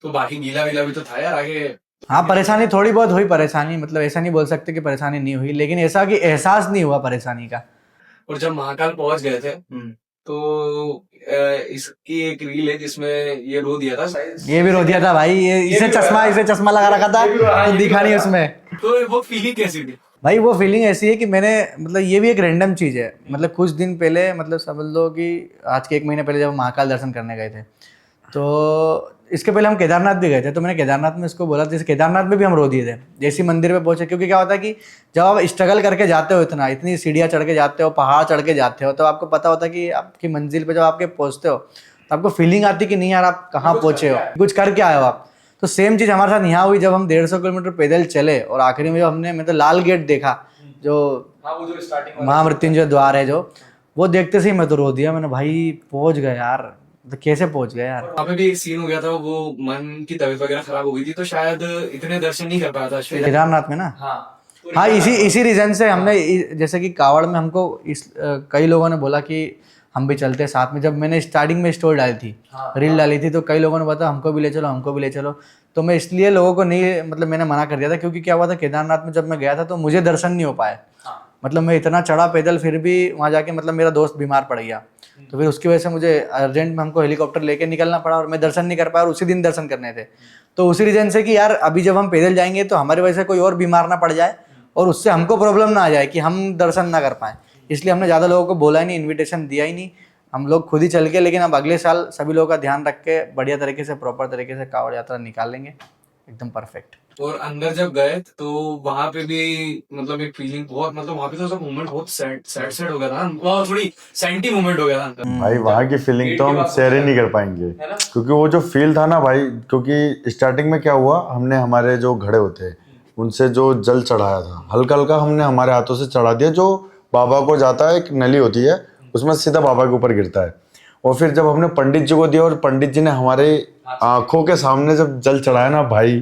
तो बाकी गीला वीला भी तो था यार आगे। हाँ परेशानी थोड़ी बहुत हुई, परेशानी मतलब ऐसा नहीं बोल सकते कि परेशानी नहीं हुई, लेकिन ऐसा कि एहसास नहीं हुआ परेशानी का। और जब महाकाल पहुंच गए थे तो इसकी एक रील है जिसमें ये रो दिया था शायद। ये भी रो दिया था भाई, ये भी रोया इसे चश्मा लगा रखा था तो दिखा नहीं उसमें। तो वो फीलिंग कैसी थी? भाई वो फीलिंग ऐसी है कि मैंने मतलब ये भी एक रैंडम चीज है, मतलब कुछ दिन पहले, मतलब समझ लो कि आज के 1 महीने पहले जब हम महाकाल दर्शन करने गए थे, तो इसके पहले हम केदारनाथ भी गए थे, तो मैंने केदारनाथ में इसको बोला, जैसे केदारनाथ में भी हम रो दिए थे जैसे मंदिर पे पहुंचे, क्योंकि क्या होता है कि जब आप स्ट्रगल करके जाते हो, इतनी सीढ़ियाँ चढ़ के जाते हो, पहाड़ चढ़ के जाते हो, तो आपको पता होता है कि आपकी मंजिल पे जब आपके पहुंचते हो तो आपको फीलिंग आती है कि नहीं यार आप कहाँ पहुंचे हो, कुछ करके आए हो आप। तो सेम चीज़ हमारे साथ यहाँ हुई, जब हम 150 किलोमीटर पैदल चले और आखिरी में जब हमने मतलब लाल गेट देखा, जो वो जो स्टार्टिंग महामृत्युंजय द्वार है, जो वो देखते से ही मैं तो रो दिया। मैंने भाई पहुंच गए यार, तो कैसे पहुंच गए यार। वहाँ पे भी एक सीन हो गया था, वो मन की तबीयत वगैरह खराब हो गई थी तो शायद इतने दर्शन नहीं कर पाया था शायद। केदारनाथ में ना, हाँ इसी रीजन से हमने जैसे कि कावड़ में हमको कई लोगों ने बोला कि हम भी चलते हैं साथ में। जब मैंने स्टार्टिंग में स्टोरी डाली थी, रील डाली थी, तो कई लोगों ने बताया हमको भी ले चलो, हमको भी ले चलो। तो मैं इसलिए लोगों को नहीं, मतलब मैंने मना कर दिया था, क्योंकि क्या हुआ था केदारनाथ में जब मैं गया था तो मुझे दर्शन नहीं हो पाए। मतलब मैं इतना चढ़ा पैदल, फिर भी वहाँ जाके मतलब मेरा दोस्त बीमार पड़ गया, तो फिर उसकी वजह से मुझे अर्जेंट में हमको हेलीकॉप्टर लेके निकलना पड़ा और मैं दर्शन नहीं कर पाया, और उसी दिन दर्शन करने थे। तो उसी रीजन से कि यार अभी जब हम पैदल जाएंगे तो हमारी वजह से कोई और बीमार ना पड़ जाए और उससे हमको प्रॉब्लम ना आ जाए कि हम दर्शन ना कर पाए, इसलिए हमने ज़्यादा लोगों को बोला ही नहीं, इन्विटेशन दिया ही नहीं, हम लोग खुद ही चल के। लेकिन अब अगले साल सभी लोगों का ध्यान रख के बढ़िया तरीके से, प्रॉपर तरीके से कावड़ यात्रा निकाल लेंगे, एकदम परफेक्ट। और अंदर जब गए तो वहां पे भी मतलब एक फीलिंग बहुत, मतलब वहां पे तो सब मोमेंट बहुत सैड हो गया था, वहाँ थोड़ी सैंटी मोमेंट हो गया था अंदर। भाई वहाँ की फीलिंग तो हम शेयर ही नहीं कर पाएंगे, क्योंकि वो जो फील था ना भाई, क्योंकि स्टार्टिंग में क्या हुआ, हमने हमारे जो घड़े होते हैं उनसे जो जल चढ़ाया था, हल्का हल्का हमने हमारे हाथों से चढ़ा दिया, जो बाबा को जाता है, एक नली होती है उसमें सीधा बाबा के ऊपर गिरता है। और फिर जब हमने पंडित जी को दिया और पंडित जी ने हमारे आंखों के सामने जब जल चढ़ाया ना भाई,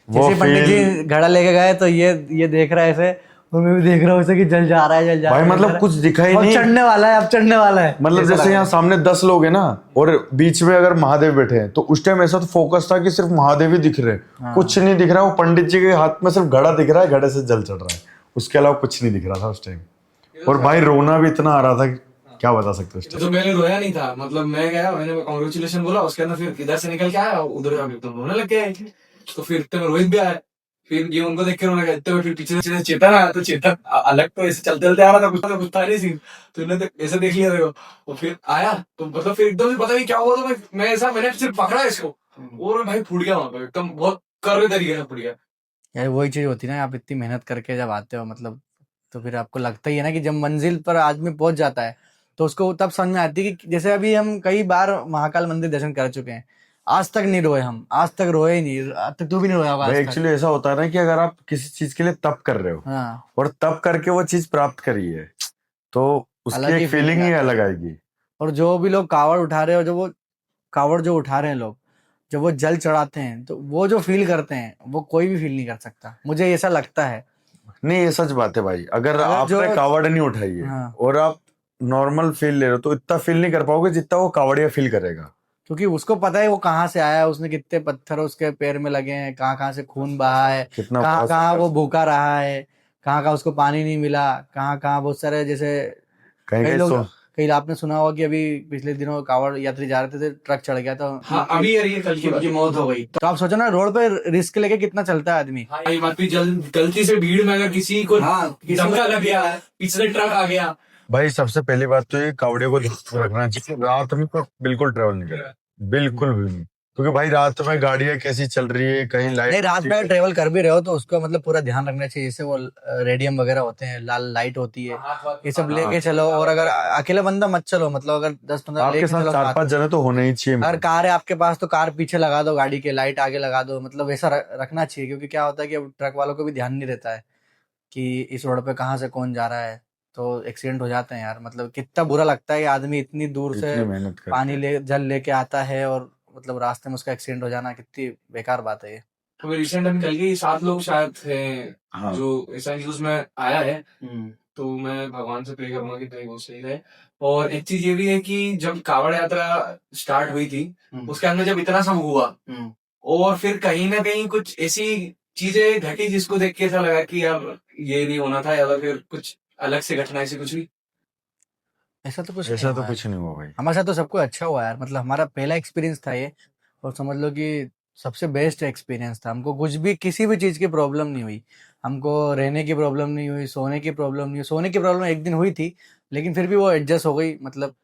वो जैसे पंडित जी घड़ा लेके गए तो ये देख रहा है ऐसे, और मैं भी देख रहा हूँ ऐसे कि जल जा रहा है, जल जा रहा भाई है, मतलब कुछ दिखा ही अब नहीं, चढ़ने वाला है, अब चढ़ने वाला है। मतलब जैसे यहाँ सामने 10 लोग हैं ना और बीच में अगर महादेव बैठे हैं, तो उस टाइम ऐसा तो फोकस था कि सिर्फ महादेव ही दिख रहे हैं, कुछ नहीं दिख रहा है। वो पंडित जी के हाथ में सिर्फ घड़ा दिख रहा है, घड़े से जल चढ़ रहा है, उसके अलावा कुछ नहीं दिख रहा था उस टाइम। और भाई रोना भी इतना आ रहा था, क्या बता सकते हो उस टाइम। तो मैंने रोया नहीं था, मतलब मैं गया, मैंने कांग्रेचुलेशन बोला, उसके अंदर फिर इधर से निकल के आया, उधर जाके एकदम रोने लग गया। तो फिर इतने में रोहित भी आया, फिर ये उनको देख के रोने लगा। इतने में फिर पीछे से चेतन आया, तो चेतन अलग तो ऐसे चलते चलते आ रहा था, कुछ था नहीं सीन, तो इन्होंने ऐसे देख लिया देखो। और फिर आया तो मतलब फिर एकदम से पता नहीं क्या हुआ, तो मैं ऐसा, मैंने सिर्फ पकड़ा इसको और भाई फूट गया वहां पर, एकदम बहुत कर्रे तरीके से फूट गया। यार वही चीज होती है ना, आप इतनी मेहनत करके जब आते हो, मतलब तो फिर आपको लगता ही है ना कि जब मंजिल पर आदमी पहुंच जाता है तो उसको तब समझ में आती है कि जैसे अभी हम कई बार महाकाल मंदिर दर्शन कर चुके हैं, आज तक नहीं रोए, हम आज तक रोए ही नहीं, आज तक तू भी नहीं रोया होगा आज तक। एक्चुअली ऐसा होता है ना कि अगर आप किसी चीज के लिए तप कर रहे हो हाँ, और तप करके वो चीज प्राप्त करी है, तो अलग उसकी ही एक फीलिंग feeling ही आता है। अलग आएगी। और जो भी लोग कावड़ उठा रहे हो, जो वो कावड़ जो उठा रहे हैं लोग, जब वो जल चढ़ाते हैं तो वो जो फील करते हैं वो कोई भी फील नहीं कर सकता, मुझे ऐसा लगता है। नहीं, ये सच बात है भाई, अगर आपने जो कावड़ नहीं उठाई है हाँ, और आप नॉर्मल फील ले रहे हो, तो इतना फील नहीं कर पाओगे जितना वो कावड़िया फील करेगा। क्योंकि उसको पता है वो कहाँ से आया है, उसने कितने पत्थर उसके पैर में लगे हैं, कहाँ कहाँ से खून बहा है, कितना कहाँ पास- कहाँ वो भूखा रहा है, कहाँ कहाँ उसको पानी नहीं मिला, कहाँ कहाँ बहुत सारे, जैसे कहीं कई कहीं लोग, कई आपने सुना होगा कि अभी पिछले दिनों कावड़ यात्री जा रहे थे, ट्रक चढ़ गया, तो हाँ अभी यार ये कल की उनकी मौत हो गई। तो आप सोचो ना रोड पे रिस्क लेके कितना चलता है आदमी। हाँ, ये बात भी गलती से भीड़ में अगर किसी को किसी धक्का लग गया, पीछे से ट्रक आ गया। भाई सबसे पहली बात तो ये कावड़ियों को ध्यान में रखना चाहिए, रात में तो बिल्कुल ट्रेवल नहीं करें, बिल्कुल भी नहीं, क्योंकि भाई रात में गाड़ियां कैसी चल रही है, कहीं लाइट नहीं, रात में ट्रेवल कर भी रहे हो तो उसका मतलब पूरा ध्यान रखना चाहिए, जैसे वो रेडियम वगैरह होते हैं, लाल लाइट होती है, ये सब लेके चलो। और अगर अकेला बंदा मत चलो, मतलब अगर 10-15 आपके लेके साथ चलो 4-5 जने तो होने ही चाहिए। अगर कार है आपके पास तो कार पीछे लगा दो, गाड़ी के लाइट आगे लगा दो, मतलब वैसा रखना चाहिए। क्योंकि क्या होता है कि अब ट्रक वालों को भी ध्यान नहीं रहता है कि इस रोड पे कहाँ से कौन जा रहा है, तो एक्सीडेंट हो जाते हैं यार। मतलब कितना बुरा लगता है कि आदमी इतनी दूर से इतनी मेहनत करके पानी ले जल लेके आता है और मतलब रास्ते में उसका एक्सीडेंट हो जाना, कितनी बेकार बात है ये। तो रिसेंट अभी कल के 7 लोग शायद थे, हाँ। जो ऐसा न्यूज में आया है। तो मैं भगवान से प्रे करूंगा कि भाई वो सही रहे। और एक चीज ये भी है कि जब कावड़ यात्रा स्टार्ट हुई थी, उसके अंदर जब इतना सब हुआ और फिर कहीं ना कहीं कुछ ऐसी चीजें घटी जिसको देख के ऐसा लगा कि यार ये नहीं होना था, या फिर कुछ अलग से घटना ऐसी कुछ भी। ऐसा तो कुछ ऐसा नहीं तो हुआ कुछ नहीं हुआ भाई। हमारे साथ तो सब कुछ अच्छा हुआ यार, मतलब हमारा पहला एक्सपीरियंस था ये, और समझ लो कि सबसे बेस्ट एक्सपीरियंस था। हमको कुछ भी किसी भी चीज़ की प्रॉब्लम नहीं हुई, हमको रहने की प्रॉब्लम नहीं हुई, सोने की प्रॉब्लम नहीं हुई। सोने की प्रॉब्लम एक दिन हुई थी, लेकिन फिर भी वो एडजस्ट हो गई, मतलब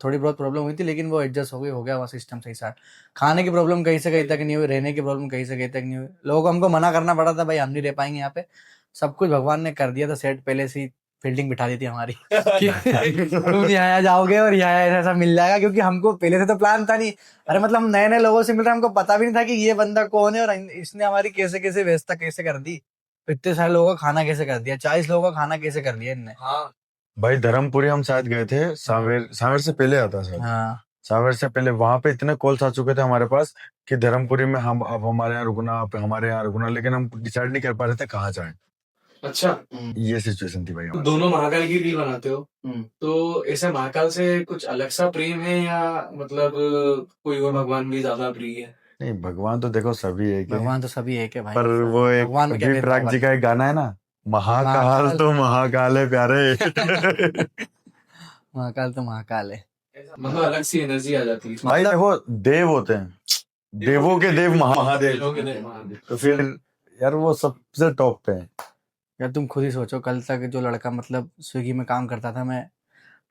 थोड़ी बहुत प्रॉब्लम हुई थी लेकिन वो एडजस्ट हो गई, हो गया वो सिस्टम सही साथ। खाने की प्रॉब्लम कहीं से कहीं तक नहीं हुई, रहने की प्रॉब्लम कहीं से कहीं तक नहीं हुई। लोगों को हमको मना करना पड़ा था, भाई हम नहीं रह पाएंगे यहाँ पे। सब कुछ भगवान ने कर दिया था सेट, पहले से ही फील्डिंग बिठा दी थी हमारी कि तुम यहाँ जाओगे और यहाँ ऐसा ऐसा मिल जाएगा, क्योंकि हमको पहले से तो प्लान था नहीं। अरे मतलब हम नए नए लोगों से मिल रहे हैं, हमको पता भी नहीं था कि ये बंदा कौन है और इसने हमारी कैसे कैसे व्यवस्था कैसे कर दी। इतने सारे लोगों का खाना कैसे कर दिया, 40 लोगों का खाना कैसे कर दिया इनने। हाँ भाई धर्मपुरी हम शायद गए थे, सावेर सावेर से पहले आता सर। हाँ सावेर से पहले वहां पे इतने कॉल्स आ चुके थे हमारे पास कि धर्मपुरी में हम अब हमारे यहाँ रुकना, आप हमारे यहाँ रुकना, लेकिन हम डिसाइड नहीं कर पा रहे थे कहाँ जाए। अच्छा। ये सिचुएशन थी भाई हमारी। दोनों महाकाल की रील बनाते हो, हम्म। तो ऐसे महाकाल से कुछ अलग सा प्रेम है या मतलब कोई और भगवान भी ज्यादा प्रिय है? नहीं, भगवान तो देखो सभी एक है, भगवान तो सभी एक है भाई, पर वो एक भगवान में क्या अभी प्राग भेदभाव जी का एक गाना है ना, महाकाल महाकाल। तो महाकाल है प्यारे। महाकाल तो महाकाल है। मतलब अलग सी एनर्जी आ जाती है। भाई देखो, देव होते हैं, देवों के देव महादेव, देवों के देव महादेव। तो फिर यार वो सबसे टॉप पे है। यार तुम खुद ही सोचो, कल तक जो लड़का मतलब स्विगी में काम करता था, मैं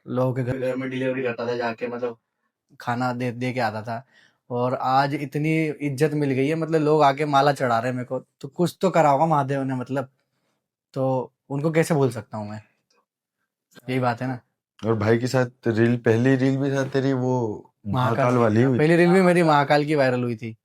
लोगों के घर में डिलीवरी करता था जाके, मतलब खाना दे दे के आता था, और आज इतनी इज्जत मिल गई है, मतलब लोग आके माला चढ़ा रहे हैं मेरे को, तो कुछ तो करा होगा महादेव ने, मतलब तो उनको कैसे भूल सकता हूँ मैं, यही बात है ना। और भाई के साथ रील, पहली रील भी साथ तेरी वो महाकाल वाली हुई। पहली रील भी मेरी महाकाल की वायरल हुई थी,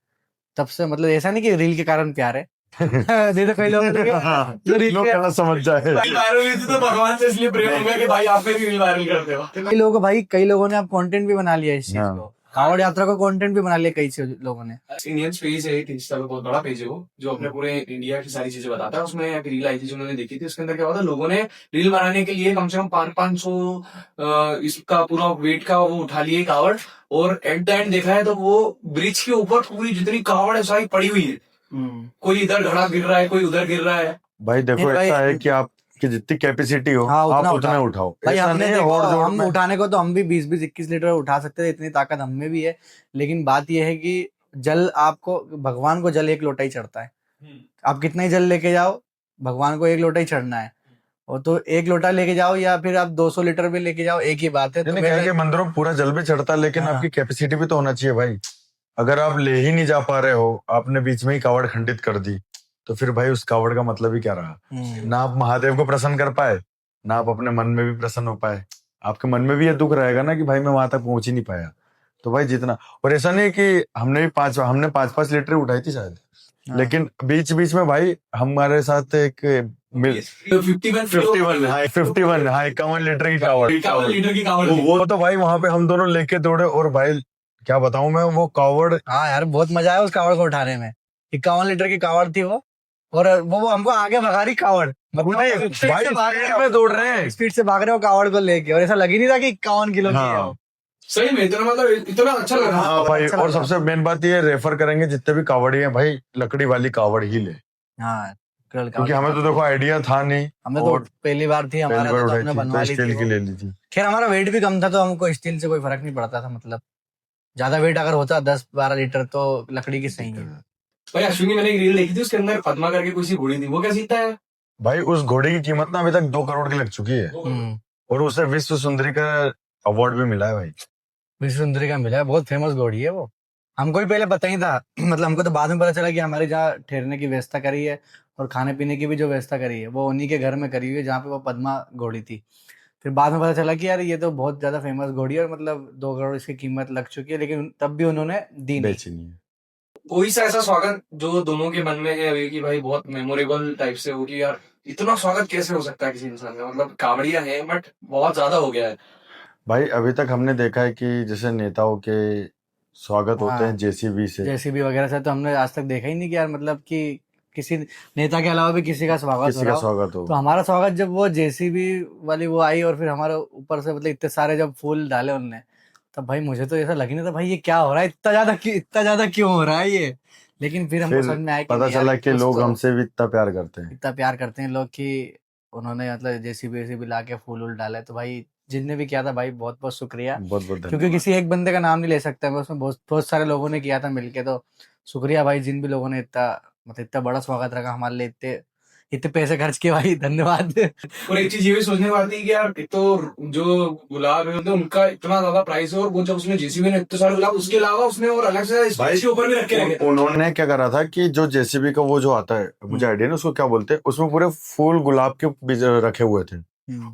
तब से मतलब ऐसा नहीं कि रील के कारण प्यार है। नहीं तो कई लोग लोग गलत समझ जाए। वायरल हुई थी तो भगवान से इसलिए प्रेम हो गया कि भाई आप मेरी रील वायरल करते हो। कई लोगों को भाई, कई लोगों ने अब कंटेंट भी बना लिया इस चीज हाँ। को, कांवड़ यात्रा को कंटेंट भी बना लिया कई से लोगों ने। इंडियन पेज है, इंस्टा पे बहुत बड़ा पेज है वो, जो अपने पूरे इंडिया की सारी चीजें बताता है। उसमें एक रील आई थी जो उन्होंने देखी थी, उसके अंदर क्या हुआ था, लोगों ने रील बनाने के लिए कम से कम 500 इसका पूरा वेट का वो उठा लिए कावड़, और एट द एंड देखा है तो वो ब्रिज के ऊपर पूरी जितनी कावड़ है सारी पड़ी हुई है। कोई इधर घड़ा गिर रहा है, कोई उधर गिर रहा है। भाई देखो, नहीं भाई, ऐसा है कि आपकी जितनी कैपेसिटी हो हाँ, आप उतना उतना उठाओ। भाई ऐसा हमने नहीं है देखो, और जोर हम में। उठाने को तो हम भी 20-20 21 लीटर उठा सकते थे, इतनी ताकत हम में भी है, लेकिन बात यह है कि जल आपको, भगवान को जल एक लोटा ही चढ़ता है। आप कितना ही जल लेके जाओ, भगवान को एक लोटा ही चढ़ना है। और तो एक लोटा लेके जाओ या फिर आप 200 लीटर भी लेके जाओ, एक ही बात है। तो क्या है कि मंदिरों में पूरा जल भी चढ़ता है, लेकिन हाँ। आपकी कैपेसिटी भी तो होना चाहिए भाई। अगर आप ले ही नहीं जा पा रहे हो, आपने बीच में ही कावड़ खंडित कर दी, तो फिर भाई उस कावड़ का मतलब ही क्या रहा। ना आप महादेव को प्रसन्न कर पाए, ना आप अपने मन में भी प्रसन्न हो पाए। आपके मन में भी ये दुख रहेगा ना कि भाई मैं वहां तक पहुंच ही नहीं पाया। तो भाई जितना, और ऐसा नहीं कि हमने 5-5 लीटर उठाई थी शायद, लेकिन बीच बीच में भाई हमारे साथ एक 51 हाँ 51 लीटर की कावड़, 51 लीटर की कावड़। वो तो भाई वहां पे हम दोनों लेके दौड़े, और भाई क्या बताऊं मैं, वो कावड़। हाँ यार, बहुत मजा आया उस कावड़ को उठाने में। 51 लीटर की कावड़ थी वो, और वो हमको आगे भगा रही कावड़, भाई स्पीड में दौड़ रहे हैं। स्पीड से भाग रहे हो कावड़ को लेके, और ऐसा लग ही नहीं था कि 51 किलो की है हाँ। वो। सही में इतना मतलब इतना अच्छा लगा। हाँ भाई, अच्छा और लगा। सबसे मेन बात ये, रेफर करेंगे जितने भी कावड़ी हैं भाई, लकड़ी वाली कावड़ ही ले, हाँ, क्योंकि हमें तो देखो आइडिया था नहीं, हमने तो और पहली बार थी पहली हमारा, बार तो उठाई हमने थी बनवा तो ली स्टील थी की वो। ले ली थी। खैर हमारा वेट भी कम था, तो हमको स्टील से कोई फर्क नहीं पड़ता था, मतलब ज्यादा वेट अगर होता 10-12 लीटर तो लकड़ी की सही है। भाई अश्विनी, मैंने एक रील देखी थी, उसके अंदर पद्मा करके कोई सी घोड़ी थी, वो क्या सीखता है? भाई उस घोड़े की कीमत ना अभी तक 2 करोड़ की लग चुकी है, और उसे विश्व सुंदरी का अवार्ड भी मिला है भाई। विश्व सुंदरी का मिला है, बहुत फेमस घोड़ी है वो। हमको भी पहले पता ही था, मतलब हमको तो बाद में पता चला कि हमारे जहाँ ठहरने की व्यवस्था करी है और खाने पीने की भी जो व्यवस्था करी है वो उन्हीं के घर में करी हुई है, जहाँ पे वो पद्मा घोड़ी थी। फिर बाद में पता चला कि यार ये तो बहुत ज्यादा फेमस घोड़ी है, और मतलब 2 करोड़ इसकी कीमत लग चुकी है, लेकिन तब भी उन्होंने दी नहीं। बेची नहीं है। कोई सा ऐसा स्वागत जो दोनों के मन में है अभी कि भाई बहुत मेमोरेबल टाइप से हो, कि यार इतना स्वागत कैसे हो सकता है किसी इंसान का, मतलब कावड़िया है बट बहुत ज्यादा हो गया है। भाई अभी तक हमने देखा है कि जैसे नेताओं के स्वागत होते हैं जेसीबी से, जेसीबी वगैरह से, तो हमने आज तक देखा ही नहीं कि यार मतलब कि किसी नेता के अलावा भी किसी का स्वागत हो किसी रहा का हो। स्वागत हो। तो हमारा स्वागत जब वो जेसीबी वाली वो आई, और फिर हमारे ऊपर से मतलब इतने सारे जब फूल डाले उनने, तब भाई मुझे तो ऐसा लग ही नहीं था भाई ये क्या हो रहा है, इतना ज्यादा क्यों हो रहा है ये। लेकिन फिर हमको समझ में आया कि पता नहीं यार, चला कि कुछ लोग तो हमसे भी इतना प्यार करते हैं। इतना प्यार करते हैं लोग कि उन्होंने मतलब जेसीबी ला के फूल डाले, तो भाई जिनने भी किया था भाई बहुत बहुत शुक्रिया, बहुत बहुत क्योंकि धन्यवाद। किसी एक बंदे का नाम नहीं ले सकता मैं, उसमें बहुत बहुत सारे लोगों ने किया था मिलके। तो शुक्रिया भाई जिन भी लोगों ने इतना मतलब इतना बड़ा स्वागत रखा हमारे लिए, इतने इतने पैसे खर्च किए भाई, धन्यवाद। और एक चीज ये भी सोचने वाली है कि यार एक तो जो गुलाब है मतलब उनका इतना ज्यादा प्राइस है, और वो जब उसने जेसीबी ने इतने सारे गुलाब, उसके अलावा उसने और अलग से स्टेज के ऊपर भी रख के रखे। उन्होंने क्या करा था कि जो जेसीबी का वो जो आता है, मुझे आइडिया नहीं उसको क्या बोलते हैं, उसमें पूरे फूल गुलाब के बीज रखे हुए थे,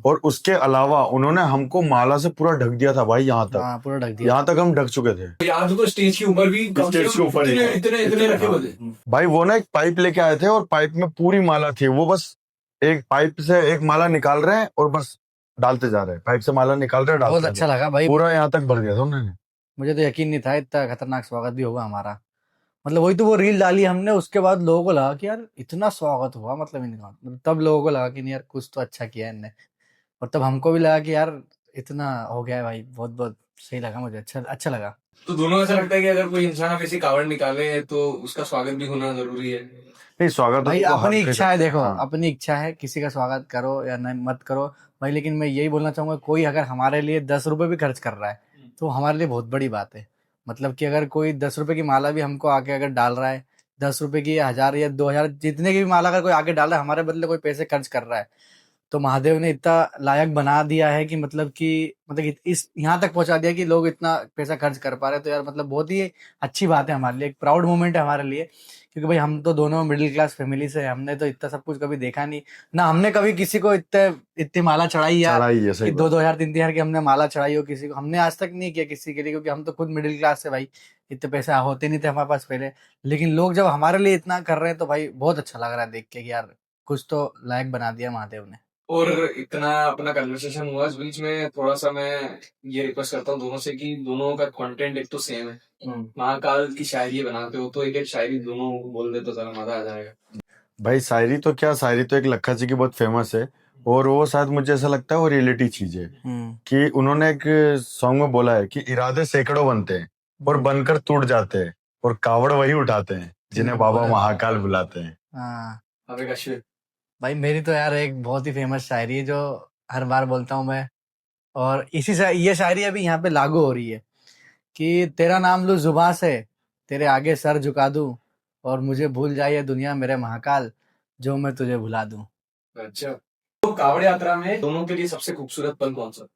और उसके अलावा उन्होंने हमको माला से पूरा ढक दिया था भाई, यहाँ तक, हाँ पूरा ढक दिया। यहाँ तक हम ढक चुके थे याद तो स्टेज के ऊपर भी कम से स्टेज के कम ऊपर ही इतने था। इतने इतने रखे हुए थे। भाई। वो ना एक पाइप लेके आए थे और पाइप में पूरी माला थी, वो बस एक पाइप से एक माला निकाल रहे हैं और बस डालते जा रहे हैं, पाइप से माला निकाल रहे हैं, बहुत डालते अच्छा जा रहे लगा हैं। भाई, पूरा यहाँ तक भर दिया था उन्होंने। मुझे तो यकीन नहीं था इतना खतरनाक स्वागत भी होगा हमारा। मतलब वही तो वो रील डाली हमने, उसके बाद लोगों को लगा कि यार इतना स्वागत हुआ मतलब इनका, मतलब तब लोगों को लगा कि नहीं यार कुछ तो अच्छा किया है इनने, और तब हमको भी लगा कि यार इतना हो गया है भाई, बहुत बहुत सही लगा मुझे, अच्छा अच्छा लगा। तो दोनों ऐसा लगता है कि अगर कोई इंसान अब ऐसी कावड़ निकाले तो उसका स्वागत भी होना जरूरी है। नहीं, स्वागत भाई तो अपनी हर कोई इच्छा है, करता देखो हाँ। अपनी इच्छा है, किसी का स्वागत करो या नहीं मत करो भाई, लेकिन मैं यही बोलना चाहूंगा कोई अगर हमारे लिए 10 रुपए भी खर्च कर रहा है तो हमारे लिए बहुत बड़ी बात है। मतलब कि अगर कोई 10 रुपए की माला भी हमको आके अगर डाल रहा है, 10 रुपए की या 1,000 या 2,000 जितने की भी माला अगर कोई आके डाल रहा है, हमारे बदले कोई पैसे खर्च कर रहा है, तो महादेव ने इतना लायक बना दिया है कि मतलब इस यहाँ तक पहुंचा दिया कि लोग इतना पैसा खर्च कर पा रहे हैं। तो यार मतलब बहुत ही अच्छी बात है हमारे लिए, एक प्राउड मोमेंट है हमारे लिए, क्योंकि भाई हम तो दोनों मिडिल क्लास फैमिली से हैं, हमने तो इतना सब कुछ कभी देखा नहीं ना, हमने कभी किसी को इतने इतनी माला चढ़ाई या चढ़ाई है, कि सही दो बात। 2,000 3,000 की हमने माला चढ़ाई हो किसी को, हमने आज तक नहीं किया किसी के लिए, क्योंकि हम तो खुद मिडिल क्लास से भाई, इतने पैसे होते नहीं थे हमारे पास पहले। लेकिन लोग जब हमारे लिए इतना कर रहे हैं तो भाई बहुत अच्छा लग रहा है देख के कि यार कुछ तो लायक बना दिया महादेव ने। और इतना अपना कन्वर्सेशन हुआ, इस बीच में थोड़ा सा मैं ये रिक्वेस्ट करता हूँ दोनों से कि दोनों का कंटेंट एक तो सेम है, महाकाल की शायरी बनाते हो तो एक एक शायरी दोनों बोल दे तो जरा मजा आ जाएगा। भाई शायरी तो क्या, शायरी तो एक लखा जी की बहुत फेमस है, और वो शायद मुझे ऐसा लगता है वो रियलिटी चीज है, कि उन्होंने एक सॉन्ग में बोला है कि इरादे सैकड़ों बनते हैं और बनकर टूट जाते हैं, और कावड़ वही उठाते हैं जिन्हें बाबा महाकाल बुलाते हैं। हाँ अब एक अश्विन। भाई मेरी तो यार एक बहुत ही फेमस शायरी है जो हर बार बोलता हूँ मैं, और ये शायरी अभी यहाँ पे लागू हो रही है कि तेरा नाम लूं जुबां से, तेरे आगे सर झुका दूं, और मुझे भूल जाए ये दुनिया मेरे महाकाल, जो मैं तुझे भुला दूं। अच्छा, तो कावड़ यात्रा में दोनों के लिए सबसे खूबसूरत पल कौन सा?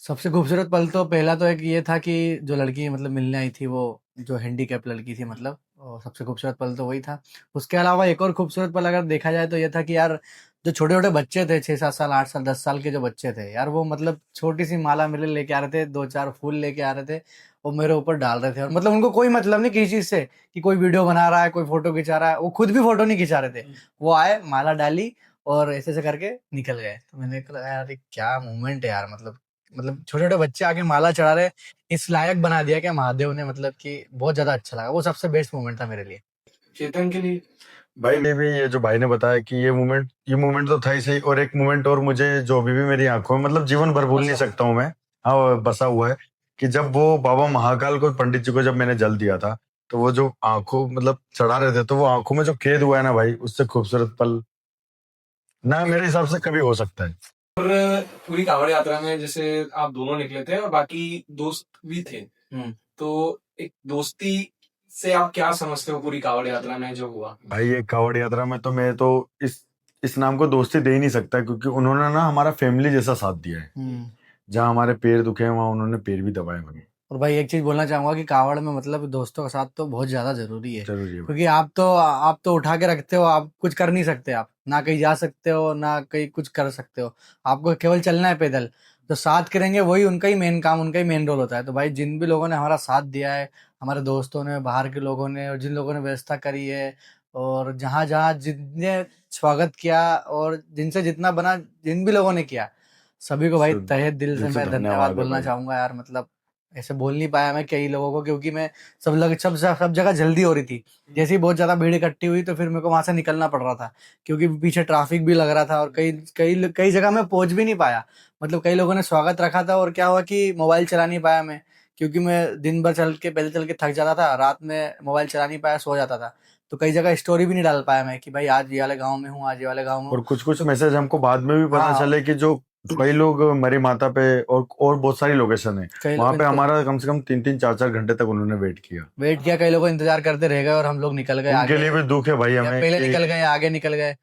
सबसे खूबसूरत पल तो पहला तो एक ये था कि जो लड़की मतलब मिलने आई थी, वो जो हैंडीकैप लड़की थी मतलब, और सबसे खूबसूरत पल तो वही था। उसके अलावा एक और खूबसूरत पल अगर देखा जाए तो ये था कि यार जो छोटे छोटे बच्चे थे, 6 7 साल 8 साल 10 साल के जो बच्चे थे यार, वो मतलब छोटी सी माला मिले लेके आ रहे थे, 2 4 फूल लेके आ रहे थे, वो मेरे ऊपर डाल रहे थे, और मतलब उनको कोई मतलब नहीं किसी चीज से कि कोई वीडियो बना रहा है कोई फोटो खिंचा रहा है, वो खुद भी फोटो नहीं खिंचा रहे थे, वो आए माला डाली और ऐसे ऐसे करके निकल गए। तो मैंने कहा यार ये क्या मूवमेंट है यार, मतलब छोटे छोटे बच्चे आके माला चढ़ा रहे, इस लायक बना दिया क्या महादेव ने, मतलब कि बहुत ज्यादा अच्छा लगा, वो सबसे बेस्ट मोमेंट था मेरे लिए। चेतन के लिए? भाई मैं भी, ये जो भाई ने बताया कि ये मोमेंट तो था ही सही, और एक मोमेंट और मुझे जो अभी भी मेरी आंखों में, मतलब जीवन भर भूल नहीं सकता हूँ मैं, हाँ वो बसा हुआ है, कि जब वो बाबा महाकाल को, पंडित जी को जब मैंने जल दिया था, तो वो जो आंखों मतलब चढ़ा रहे थे, तो वो आंखों में जो खेद हुआ है ना भाई, उससे खूबसूरत पल ना मेरे हिसाब से कभी हो सकता है। और पूरी कावड़ यात्रा में जैसे आप दोनों निकले थे और बाकी दोस्त भी थे, तो एक दोस्ती से आप क्या समझते हो पूरी कावड़ यात्रा में जो हुआ? भाई ये कावड़ यात्रा में तो मैं तो इस नाम को दोस्ती दे ही नहीं सकता, क्योंकि उन्होंने ना हमारा फैमिली जैसा साथ दिया है, जहाँ हमारे पैर दुखे हैं वहां उन्होंने पैर भी दबाए हमें। और भाई एक चीज बोलना चाहूंगा कि कावड़ में मतलब दोस्तों का साथ तो बहुत ज्यादा जरूरी है, जरूरी है भाई। क्योंकि आप तो उठा के रखते हो, आप कुछ कर नहीं सकते, आप ना कहीं जा सकते हो ना कहीं कुछ कर सकते हो, आपको केवल चलना है पैदल। जो साथ करेंगे वही उनका ही मेन काम, उनका ही मेन रोल होता है। तो भाई जिन भी लोगों ने हमारा साथ दिया है, हमारे दोस्तों ने, बाहर के लोगों ने, और जिन लोगों ने व्यवस्था करी है, और जहाँ जहाँ जिनने स्वागत किया और जिनसे जितना बना, जिन भी लोगों ने किया, सभी को भाई सब तहे दिल से दिल से मैं धन्यवाद धन्यवाद है बोलना भाई। चाहूंगा यार। मतलब ऐसे बोल नहीं पाया मैं कई लोगों को, क्योंकि मैं सब जगह जल्दी हो रही थी, जैसे ही बहुत ज्यादा भीड़ इकट्ठी हुई तो फिर मेरे को वहां से निकलना पड़ रहा था, क्योंकि पीछे ट्रैफिक भी लग रहा था, और कई कई कई जगह मैं पहुंच भी नहीं पाया। मतलब कई लोगों ने स्वागत रखा था और क्या हुआ कि मोबाइल चला नहीं पाया मैं, क्योंकि मैं दिन भर पैदल चल के थक जाता था, रात में मोबाइल चला नहीं पाया, सो जाता था। तो कई जगह स्टोरी भी नहीं डाल पाया मैं कि भाई आज ये वाले गाँव में हूँ, आज ये वाले गाँव में और हूँ। कुछ कुछ तो मैसेज हमको बाद में भी पता हाँ चले कि जो कई लोग मरी माता पे और बहुत सारी लोकेशन है कई वहां लोग पे हमारा कम से कम 3-3 4-4 घंटे तक उन्होंने वेट किया। वेट किया, कई लोग इंतजार करते रह गए और हम लोग निकल गए उनके आगे, लिए भी दुख है भाई या हमें पहले कि निकल गए, आगे निकल गए।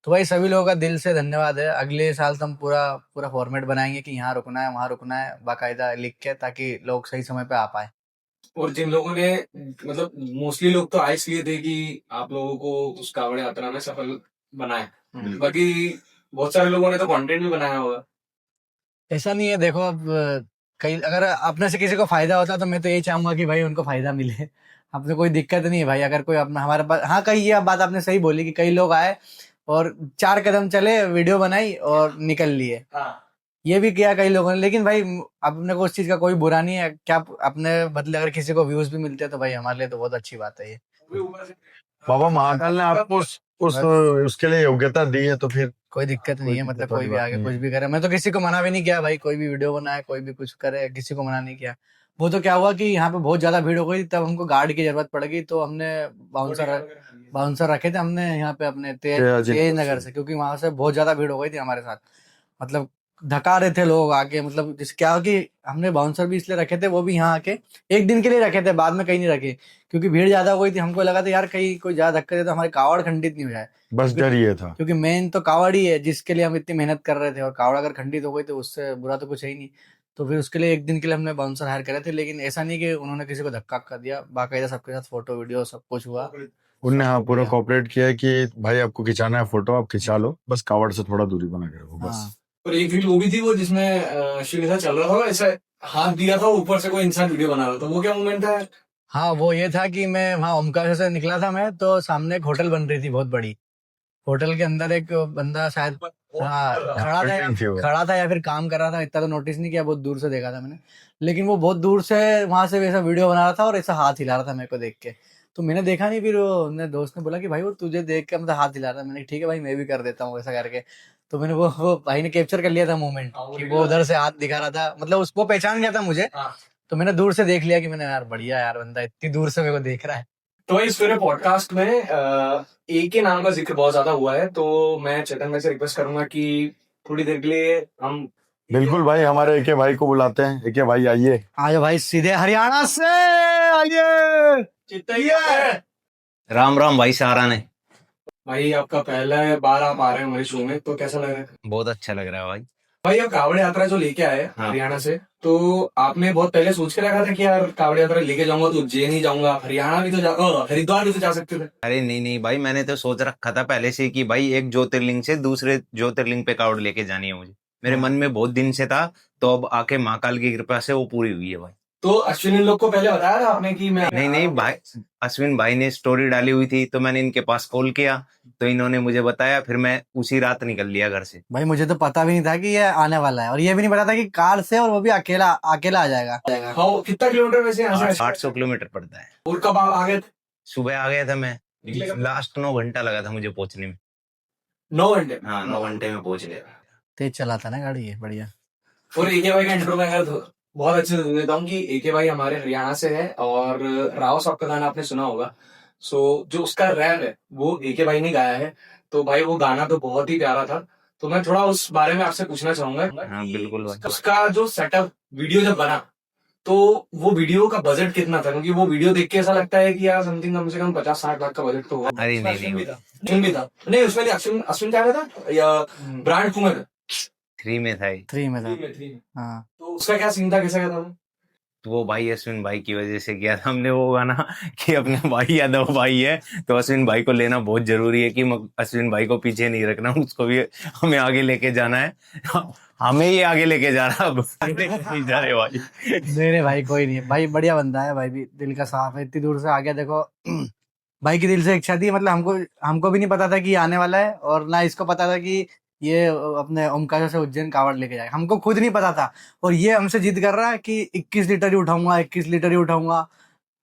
तो भाई सभी लोगों का दिल से धन्यवाद है। अगले साल तो हम पूरा पूरा फॉर्मेट बनाएंगे कि यहाँ रुकना है, वहां रुकना है, बाकायदा लिख के, ताकि लोग सही समय पे आ पाए। और जिन लोगों ने मतलब मोस्टली लोग तो आए इसलिए थे कि आप लोगों को उस कावड़ यात्रा में सफल बनाए, बाकी बहुत सारे लोगों ने तो कंटेंट भी बनाया होगा। ऐसा नहीं है, देखो अब कई अगर अपने से किसी को फायदा होता तो मैं तो यही चाहूंगा कि भाई उनको फायदा मिले। अपने कोई दिक्कत नहीं है भाई, अगर कोई अपना हमारे पास, हाँ कई ये बात आपने सही बोली कि कई लोग आए और 4 कदम चले, वीडियो बनाई और निकल लिए। ये भी किया कई लोगों ने, लेकिन भाई अपने को उस चीज का कोई बुरा नहीं है। क्या अपने बदले अगर किसी को व्यूज भी मिलते हैं तो भाई हमारे लिए तो बहुत अच्छी बात है ये। बाबा महाकाल ने आपको उसके लिए योग्यता दी है तो फिर कोई दिक्कत नहीं है, मतलब दिक्कत कोई वाली भी बात आगे नहीं कुछ है। भी करे, मैं तो किसी को मना भी नहीं किया भाई, कोई भी वीडियो बनाए, कोई भी कुछ करे, किसी को मना नहीं किया। वो तो क्या हुआ कि यहाँ पे बहुत ज्यादा भीड़ हो गई, तब हमको गार्ड की जरूरत पड़ गई, तो हमने बाउंसर बाउंसर रखे थे हमने यहाँ पे अपने तेज नगर से, क्योंकि वहां से बहुत ज्यादा भीड़ हो गई थी हमारे साथ। मतलब धका रहे थे लोग आके, मतलब जिस क्या हो कि हमने बाउंसर भी इसलिए रखे थे, वो भी यहाँ आके एक दिन के लिए रखे थे, बाद में कहीं नहीं रखे, क्योंकि भीड़ ज्यादा हो गई थी। हमको लगा था यार कहीं कोई ज्यादा धक्के दे तो हमारी कावड़ खंडित नहीं हो जाए, बस डर ये था। क्योंकि मेन तो कावड़ ही है जिसके लिए हम इतनी मेहनत कर रहे थे, और कावड़ अगर खंडित हो गई तो उससे बुरा तो कुछ है ही नहीं। तो फिर उसके लिए एक दिन के लिए हमने बाउंसर हायर करे थे, लेकिन ऐसा नहीं कि उन्होंने किसी को धक्का कर दिया, बाकायदा सबके साथ फोटो वीडियो सब कुछ हुआ। उनने हाँ पूरा कोऑपरेट किया है कि भाई आपको खिंचाना है फोटो आप खिंचा लो, बस कावड़ से थोड़ा दूरी बना के रखो बस। हाँ और एक वीडियो वो भी थी वो जिसमें शिव ऐसा चल रहा था, ऐसा हाथ दिया था, ऊपर से कोई इंसान वीडियो बना रहा था, वो क्या मूवमेंट था? हाँ, वो ये था कि मैं वहाँ ओमकार से निकला था मैं, तो सामने एक होटल बन रही थी बहुत बड़ी। होटल के अंदर एक बंदा शायद हाँ बिल्डिंग थी वो। खड़ा था या फिर काम कर रहा था, इतना तो नोटिस नहीं किया, बहुत दूर से देखा था मैंने। लेकिन वो बहुत दूर से वहां से वैसा वीडियो बना रहा था और ऐसा हाथ हिला रहा था मेरे को देख के, तो मैंने देखा नहीं। फिर वो मेरे दोस्त ने बोला कि भाई वो तुझे देख के मतलब हाथ हिला रहा था। मैंने ठीक है भाई, मैं भी कर देता हूँ ऐसा करके। तो मैंने वो भाई ने कैप्चर कर लिया था मोमेंट कि वो उधर से हाथ दिखा रहा था, मतलब उसको पहचान गया था मुझे। तो मैंने दूर से देख लिया कि मैंने यार बढ़िया यार, बंदा इतनी दूर से मेरे को देख रहा है। तो इस पूरे पॉडकास्ट में ए के नाम का जिक्र बहुत ज्यादा हुआ है, तो मैं चेतन भाई से रिक्वेस्ट करूंगा कि थोड़ी देर के लिए हम बिल्कुल भाई, हमारे एके भाई को बुलाते हैं। एके भाई आइए। आज भाई सीधे हरियाणा से आइए। राम राम भाई सहाराने। भाई आपका पहला बार आप आ रहे हैं हमारे शो में, तो कैसा लग रहा है? बहुत अच्छा लग रहा है भाई। भाई आप कावड़ यात्रा जो लेके आए हाँ। हरियाणा से, तो आपने बहुत पहले सोच के रखा था कि यार कावड़ यात्रा लेके जाऊंगा तो उज्जैन ही जाऊंगा, हरियाणा भी तो हरिद्वार भी तो जा सकते थे। अरे नहीं नहीं भाई, मैंने तो सोच रखा था पहले से कि भाई एक ज्योतिर्लिंग से दूसरे ज्योतिर्लिंग पे कावड़ लेके जानी है मुझे, मेरे मन में बहुत दिन से था। तो अब आके महाकाल की कृपा से वो पूरी हुई है भाई। तो अश्विनी लोग को पहले बताया था आपने कि मैं नहीं नहीं भाई, अश्विन भाई ने स्टोरी डाली हुई थी तो मैंने इनके पास कॉल किया, तो इन्होंने मुझे बताया, फिर मैं उसी रात निकल लिया घर से। भाई मुझे तो पता भी नहीं था कि ये आने वाला है, और ये भी नहीं पता था कि कार से, और वो भी अकेला अकेला आ जाएगा। हाँ, कितना किलोमीटर वैसे यहाँ से? 800 किलोमीटर पड़ता है। और कब आप आ गए थे? सुबह आ गया था मैं, लास्ट 9 घंटा लगा था मुझे पहुंचने में। 9 घंटे? हाँ 9 घंटे में पहुंच गया। तेज चलाता ना गाड़ी, ये बढ़िया। और एके भाई का इंट्रो मैं अगर बहुत अच्छे से देता हूँ कि एके भाई हमारे हरियाणा से है, और राव साहब का गाना आपने सुना होगा। सो जो उसका रैप है वो एके भाई ने गाया है, तो भाई वो गाना तो बहुत ही प्यारा था। तो मैं थोड़ा उस बारे में आपसे पूछना चाहूंगा। हाँ बिल्कुल भाई। उसका जो सेटअप वीडियो जब बना, तो वो वीडियो का बजट कितना था? क्योंकि वो वीडियो देख के ऐसा लगता है कि यार समथिंग कम से कम 50-60 लाख का बजट तो होगा। अरे नहीं अश्विन नहीं, भी था। नहीं उसमें नहीं, अश्विन अश्विन क्या था या ब्रांड कुमार था? 3 में था ये। 3 में था। 3 में। हाँ तो उसका क्या सीन था, कैसा क्या था? तो वो भाई अश्विन भाई की वजह से किया था हमने वो गाना कि अपने भाई यादव भाई है तो अश्विन भाई को लेना बहुत जरूरी है, कि अश्विन भाई को पीछे नहीं रखना, उसको भी हमें आगे लेके जाना है। हमें ही आगे लेके जा रहा, अब नहीं जा रहे भाई। नहीं भाई कोई नहीं, भाई बढ़िया बंदा है, भाई भी दिल का साफ है, इतनी दूर से आ गया। देखो भाई की दिल से इच्छा थी, मतलब हमको भी नहीं पता था कि ये आने वाला है, और ना इसको पता था कि ये अपने ओमकारेश्वर से उज्जैन कावड़ लेके जाएगा, हमको खुद नहीं पता था। और ये हमसे जिद कर रहा है कि 21 लीटर ही उठाऊंगा, 21 लीटर ही उठाऊंगा।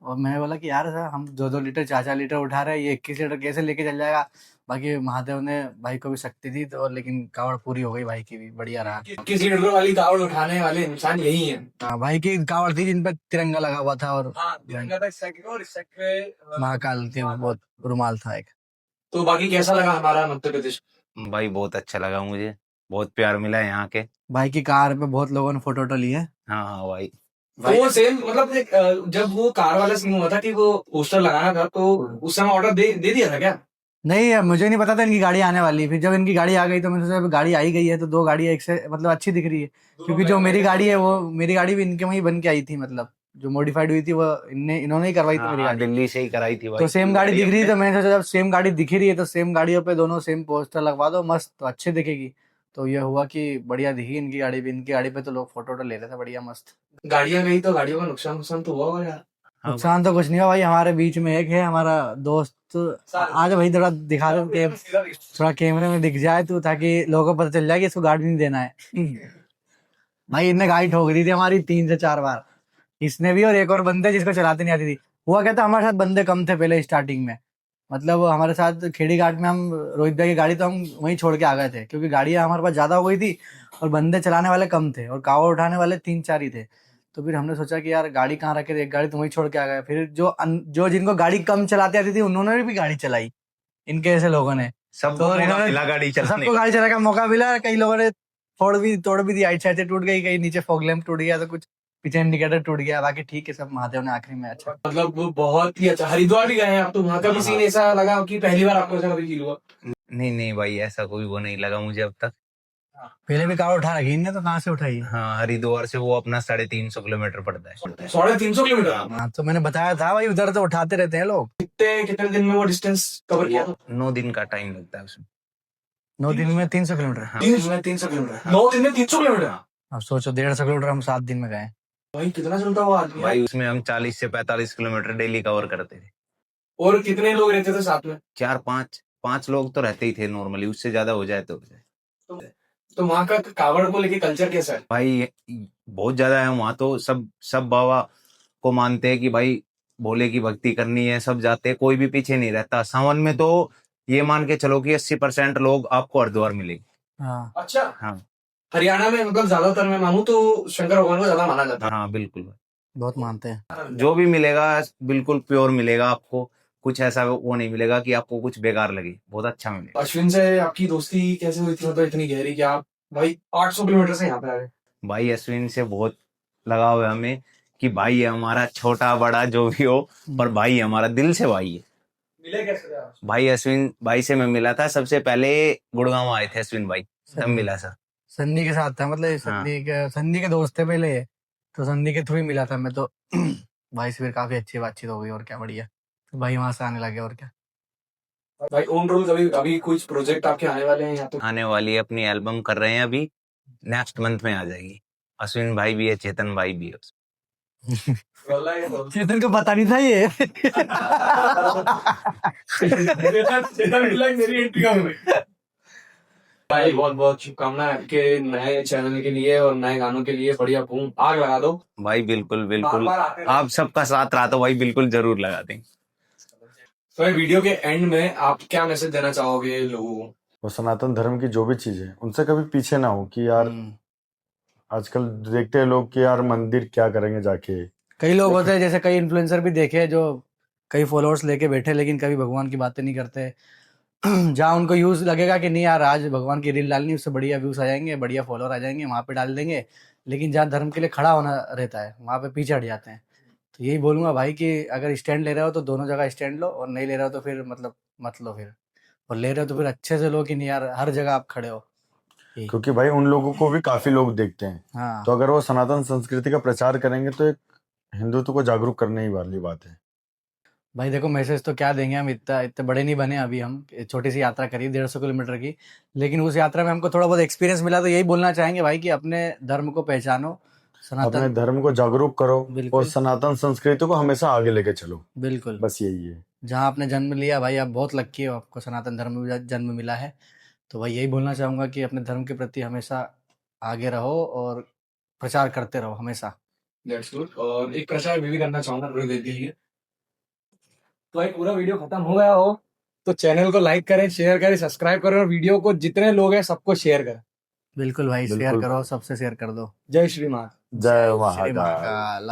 और मैंने बोला कि यार सर, हम 2-2 लीटर 4-4 लीटर उठा रहे हैं, ये 21 लीटर कैसे लेके चल जाएगा। बाकी महादेव ने भाई को भी शक्ति दी, तो लेकिन कावड़ पूरी हो गई, भाई की भी बढ़िया रहा। 21 लीटर वाली कावड़ उठाने वाले इंसान यही है। हाँ, भाई की कावड़ थी जिन पर तिरंगा लगा हुआ था, और तिरंगा था इस साइड और इस साइड पे महाकाल के बहुत रुमाल था एक। तो बाकी कैसा लगा हमारा मध्य प्रदेश? भाई बहुत अच्छा लगा मुझे, बहुत प्यार मिला है यहाँ के। भाई की कार पे बहुत लोगों ने फोटो ली है। हाँ हाँ भाई। वो सेम मतलब जब वो कार वाला सीन हुआ था कि वो पोस्टर लगाना था तो उस समय ऑर्डर दे दिया था क्या? नहीं यार, मुझे नहीं पता था इनकी गाड़ी आने वाली है। फिर जब इनकी गाड़ी आ गई तो मैंने सोचा गाड़ी आई गई है तो दो गाड़ी एक से मतलब अच्छी दिख रही है, क्योंकि जो मेरी गाड़ी है वो मेरी गाड़ी भी इनके वहीं बन के आई थी, मतलब जो मॉडिफाइड हुई थी वो इन्होंने ही करवाई थी मेरी हाँ, गाड़ी। दिल्ली से ही कराई थी भाई। तो सेम गाड़ी दिख रही थी तो मैंने सोचा जब सेम गाड़ी दिख रही है तो सेम गाड़ियों पे दोनों सेम पोस्टर लगवा दो, मस्त तो अच्छी दिखेगी। तो ये हुआ कि बढ़िया दिखी इनकी गाड़ी भी। इनकी गाड़ी पे तो लोग फोटो ले रहे थे बढ़िया मस्त। गाड़ियां गई तो गाड़ियों का नुकसान तो हुआ होगा यार। हाँ नुकसान तो कुछ नहीं हुआ भाई। हमारे बीच में एक है हमारा दोस्त, आज भाई थोड़ा दिखा दो कि थोड़ा कैमरे में दिख जाए तू, ताकि लोगों को पता चल जाए कि इसको गाड़ी नहीं देना है। भाई इनने गाड़ी ठोक दी थी हमारी 3 से 4 बार, इसने भी और एक और बंदे जिसको चलाते नहीं आती थी। हुआ क्या था, हमारे साथ बंदे कम थे पहले स्टार्टिंग में, मतलब हमारे साथ खेड़ी घाट में हम रोहित भाई की गाड़ी तो हम वहीं छोड़ के आ गए थे, क्योंकि गाड़ियां हमारे पास ज्यादा हो गई थी और बंदे चलाने वाले कम थे और कावड़ उठाने वाले 3-4 ही थे। तो फिर हमने सोचा कि यार गाड़ी कहाँ रखे, एक गाड़ी तो वहीं छोड़ के आ गए। फिर जो जिनको गाड़ी कम चलाती आती थी उन्होंने भी गाड़ी चलाई, इनके ऐसे लोगों ने। सबको तो मौका इन्होंने मिला गाड़ी चलाने सबको का। गाड़ी चलाने का मौका मिला। कई लोगों ने तोड़ भी दी, आइट साइड से टूट गई, कहीं नीचे फॉग लैंप टूट गया, तो कुछ पीछे इंडिकेटर टूट गया। बाकी ठीक है, सब महादेव ने आखिरी में अच्छा। मतलब वो बहुत ही अच्छा। हरिद्वार भी गए हैं आप तो वहां का भी सीन ऐसा लगा कि पहली बार आपको ऐसा कभी फील हुआ? नहीं नहीं भाई, ऐसा कोई वो नहीं लगा मुझे अब तक। पहले भी कार उठा रखी इनने, तो कहाँ से उठाई? हाँ, हरिद्वार से वो अपना 350 किलोमीटर पड़ता है। 350 किलोमीटर? हाँ तो मैंने बताया था भाई, उधर तो उठाते रहते हैं लोग। कितने दिन में वो डिस्टेंस कवर किया? 9 दिन का टाइम लगता है उसमें। 9 दिन में 300 किलोमीटर। हाँ। 300 किलोमीटर? 9 दिन में 300 किलोमीटर? अब सोचो 150 किलोमीटर हम 7 दिन में गए। भाई कितना चलता हुआ आदमी भाई है। उसमें हम 40 से 45 किलोमीटर डेली कवर करते थे। और कितने लोग रहते थे साथ में? 4-5 लोग तो रहते ही थे नॉर्मली, उससे ज्यादा हो जाए तो हो जाए। तो वहाँ का कावड़ को लेके कल्चर कैसा है? भाई बहुत ज्यादा है वहाँ तो। सब बाबा को मानते हैं कि भाई भोले की भक्ति करनी है, सब जाते हैं, कोई भी पीछे नहीं रहता। सावन में तो ये मान के चलो कि 80% लोग आपको हरिद्वार मिलेंगे। हाँ अच्छा। हाँ हरियाणा में मतलब ज्यादातर मैं मानूं तो शंकर भगवान को ज्यादा माना जाता है। हाँ बिल्कुल, बहुत मानते हैं। जो भी मिलेगा बिल्कुल प्योर मिलेगा आपको। कुछ ऐसा वो नहीं मिलेगा कि आपको कुछ बेकार लगे, बहुत अच्छा मिलेगा। अश्विन से आपकी दोस्ती कैसे हुई थी, मतलब इतनी गहरी कि आप भाई 800 किलोमीटर से यहाँ पे आ गए? भाई अश्विन से बहुत लगाव है हमें, कि भाई है हमारा, छोटा बड़ा जो भी हो, पर भाई हमारा दिल से भाई है। मिले कैसे थे आप? भाई अश्विन भाई से मैं मिला था सबसे पहले, गुड़गांव आए थे अश्विन भाई, तब मिला सर। सन्नी के साथ था, मतलब सन्नी के दोस्त थे पहले ये, तो सन्नी के थ्रू ही मिला था मैं तो। भाई से फिर काफी अच्छी बातचीत हो गई, और क्या बढ़िया। तो भाई वहां से आने लगे, और क्या। भाई ओम रोल कभी अभी कुछ प्रोजेक्ट आपके आने वाले हैं यहाँ तो? आने वाली है, अपनी एल्बम कर रहे हैं अभी, नेक्स्ट मंथ में आ जाएगी। अश्विन भाई भी है, चेतन भाई भी है। चेतन को पता नहीं था ये। मेरी एंट्री का भाई बहुत बहुत शुभकामनाएं आपके नए चैनल के लिए और नए गानों के लिए। बढ़िया बूम आग लगा दो भाई बिल्कुल बिल्कुल, बार आते रहो। आप सबका साथ रहा तो भाई बिल्कुल जरूर लगा देंगे। तो भाई वीडियो के एंड में आप क्या मैसेज देना चाहोगे लोगों को? वो सनातन धर्म की जो भी चीज है उनसे कभी पीछे ना हो, कि यार आजकल देखते हैं लोग कि यार मंदिर क्या करेंगे जाके। कई लोग होते हैं, जैसे कई इन्फ्लुएंसर भी देखे जो कई फॉलोअर्स लेके बैठे, लेकिन कभी भगवान की बातें नहीं करते। जहाँ उनको यूज लगेगा कि नहीं यार आज भगवान की रील डालनी, उससे बढ़िया व्यूज आ जाएंगे, बढ़िया फॉलोअर आ जाएंगे, वहां पे डाल देंगे। लेकिन जहाँ धर्म के लिए खड़ा होना रहता है वहां पे पीछे हट जाते हैं। तो यही बोलूंगा भाई कि अगर स्टैंड ले रहे हो तो दोनों जगह स्टैंड लो, और नहीं ले रहे हो तो फिर मतलब मत लो फिर, और ले रहे हो तो फिर अच्छे से लो कि नहीं यार हर जगह आप खड़े हो। क्योंकि भाई उन लोगों को भी काफी लोग देखते हैं, हाँ तो अगर वो सनातन संस्कृति का प्रचार करेंगे तो एक हिंदुत्व को जागरूक करने ही वाली बात है। भाई देखो, मैसेज तो क्या देंगे, हम इतना इतने बड़े नहीं बने अभी, हम छोटी सी यात्रा करी 150 किलोमीटर की, लेकिन उस यात्रा में हमको थोड़ा बहुत एक्सपीरियंस मिला। तो यही बोलना चाहेंगे भाई कि अपने धर्म को पहचानो, अपने सनातन। धर्म को जागरूक करो बिल्कुल। और सनातन संस्कृति को हमेशा आगे लेके चलो, बिल्कुल। बस यही है। जहाँ आपने जन्म लिया भाई, आप बहुत लक्की हो, आपको सनातन धर्म में जन्म मिला है। तो भाई यही बोलना चाहूंगा कि अपने धर्म के प्रति हमेशा आगे रहो और प्रचार करते रहो हमेशा। That's good। और एक प्रचार भी करना चाहूंगा रोहित दीदी के लिए। तो भाई पूरा वीडियो खत्म हो गया हो तो चैनल को लाइक करें, शेयर करें, सब्सक्राइब करें, और वीडियो को जितने लोग हैं सबको शेयर करें। बिल्कुल भाई, शेयर बिल्कुल। करो, सबसे शेयर कर दो। जय श्री माँ। जय श्री महाकाल। महाकाल।